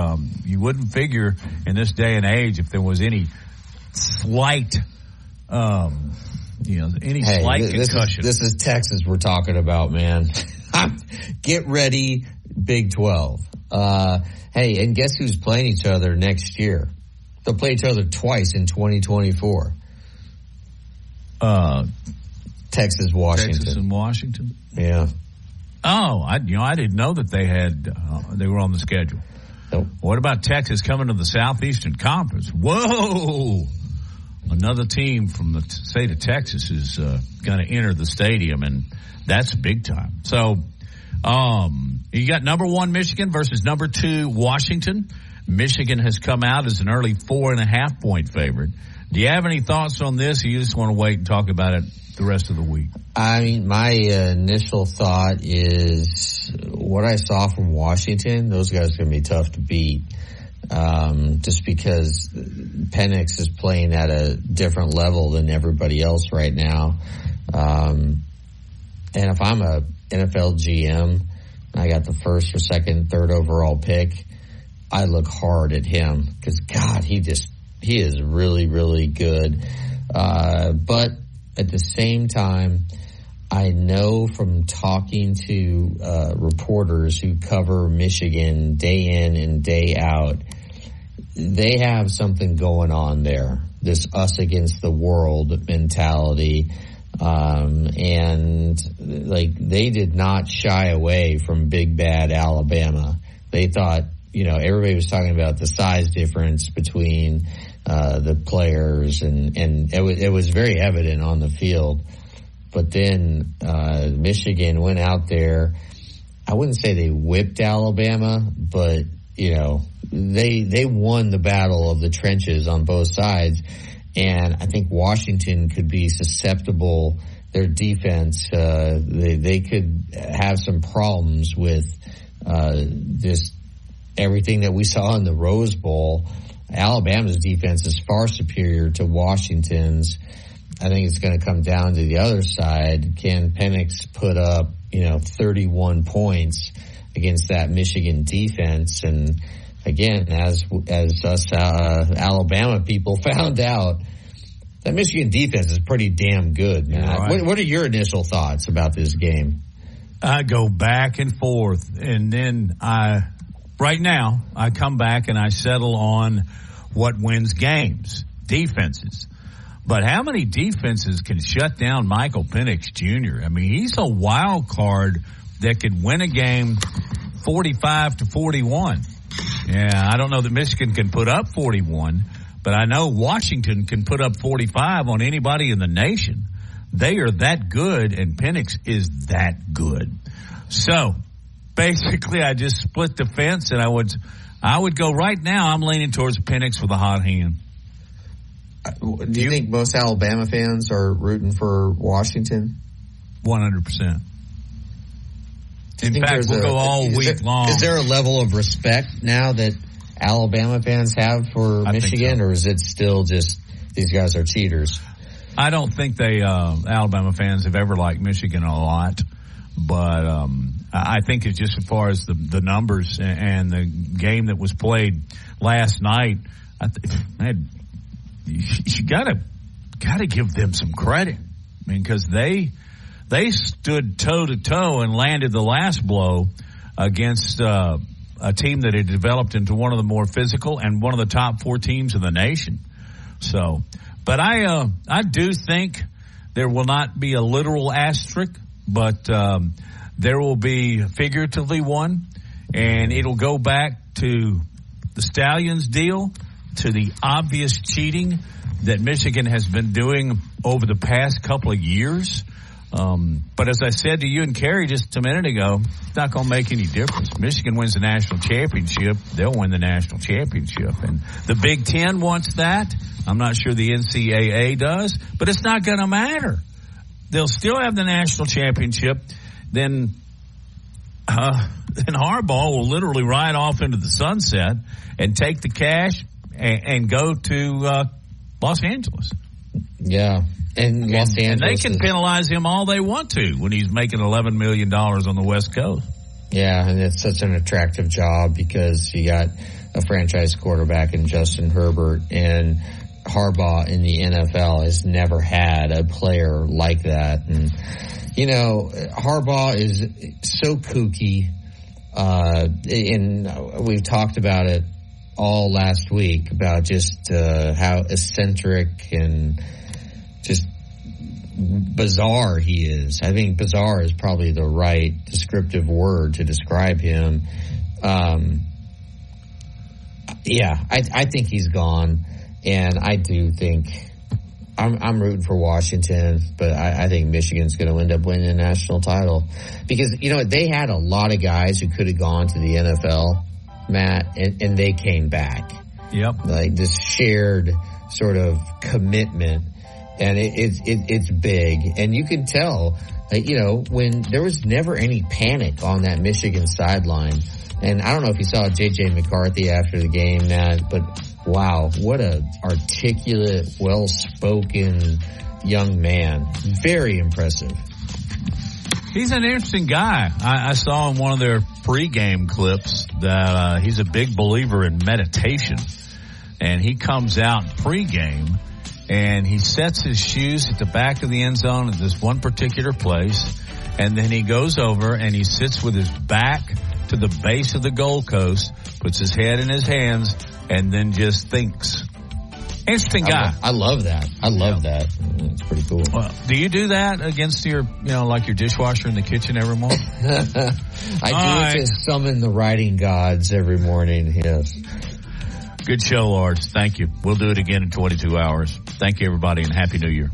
C: you wouldn't figure in this day and age if there was any slight slight concussion.
D: This is Texas we're talking about, man. Get ready, Big 12. Hey, and guess who's playing each other next year? They'll play each other twice in 2024. Texas, Washington.
C: Texas and Washington?
D: Yeah.
C: Oh, I didn't know that they were on the schedule.
D: Nope.
C: What about Texas coming to the Southeastern Conference? Whoa! Another team from the state of Texas is going to enter the stadium, and that's big time. So you got number 1 Michigan versus number 2 Washington. Michigan has come out as an early 4.5-point favorite. Do you have any thoughts on this, or you just want to wait and talk about it the rest of the week?
D: I mean, my initial thought is what I saw from Washington, those guys are going to be tough to beat. Just because Penix is playing at a different level than everybody else right now. And if I'm a NFL GM, I got the first or second, third overall pick, I look hard at him because, God, he is really, really good. But at the same time, I know from talking to reporters who cover Michigan day in and day out, they have something going on there, this us against the world mentality. And like, they did not shy away from big bad Alabama. They thought, everybody was talking about the size difference between the players, and it was very evident on the field. But then Michigan went out there I wouldn't say they whipped Alabama, but, they won the battle of the trenches on both sides. And I think Washington could be susceptible. Their defense, they could have some problems with just everything that we saw in the Rose Bowl. Alabama's defense is far superior to Washington's. I think it's going to come down to the other side. Can Penix put up, 31 points against that Michigan defense? And again, as us Alabama people found out, that Michigan defense is pretty damn good, man. Right. What are your initial thoughts about this game?
C: I go back and forth, and then right now, I come back and I settle on what wins games, defenses. But how many defenses can shut down Michael Penix Jr.? I mean, he's a wild card that could win a game 45-41. Yeah, I don't know that Michigan can put up 41, but I know Washington can put up 45 on anybody in the nation. They are that good, and Penix is that good. So, basically, I just split the fence, and I would go right now. I'm leaning towards Penix with a hot hand.
D: Do you think most Alabama fans are rooting for Washington?
C: 100%. In fact, we'll go all week long.
D: Is there a level of respect now that Alabama fans have for Michigan, or is it still just these guys are cheaters?
C: I don't think Alabama fans have ever liked Michigan a lot, but I think it's just as far as the numbers and the game that was played last night. You gotta give them some credit. I mean, because they stood toe to toe and landed the last blow against a team that had developed into one of the more physical and one of the top 4 teams in the nation. So, but I do think there will not be a literal asterisk, but there will be figuratively one, and it'll go back to the Stallions deal, to the obvious cheating that Michigan has been doing over the past couple of years. But as I said to you and Kerry just a minute ago, it's not going to make any difference. Michigan wins the national championship, they'll win the national championship. And the Big Ten wants that. I'm not sure the NCAA does, but it's not going to matter. They'll still have the national championship. Then Harbaugh will literally ride off into the sunset and take the cash and go to Los Angeles.
D: Yeah. And Los Angeles.
C: And they can penalize him all they want to when he's making $11 million on the West Coast.
D: Yeah, and it's such an attractive job because you got a franchise quarterback in Justin Herbert, and Harbaugh in the NFL has never had a player like that. And, Harbaugh is so kooky, and we've talked about it all last week about just how eccentric and just bizarre he is. I think bizarre is probably the right descriptive word to describe him. I think he's gone, and I do think I'm rooting for Washington, but I think Michigan's going to end up winning a national title because, they had a lot of guys who could have gone to the NFL, Matt, and they came back.
C: Yep.
D: Like this shared sort of commitment. And it's big. And you can tell, when there was never any panic on that Michigan sideline. And I don't know if you saw J.J. McCarthy after the game, Matt, but wow, what a articulate, well-spoken young man. Very impressive.
C: He's an interesting guy. I saw in one of their pregame clips that he's a big believer in meditation. And he comes out pregame and he sets his shoes at the back of the end zone at this one particular place. And then he goes over and he sits with his back to the base of the goalpost, puts his head in his hands, and then just thinks. Interesting guy.
D: I love that. I love that. It's pretty cool.
C: Well, do you do that against your, like your dishwasher in the kitchen every morning?
D: I do it to summon the writing gods every morning, yes.
C: Good show, Lars. Thank you. We'll do it again in 22 hours. Thank you, everybody, and Happy New Year.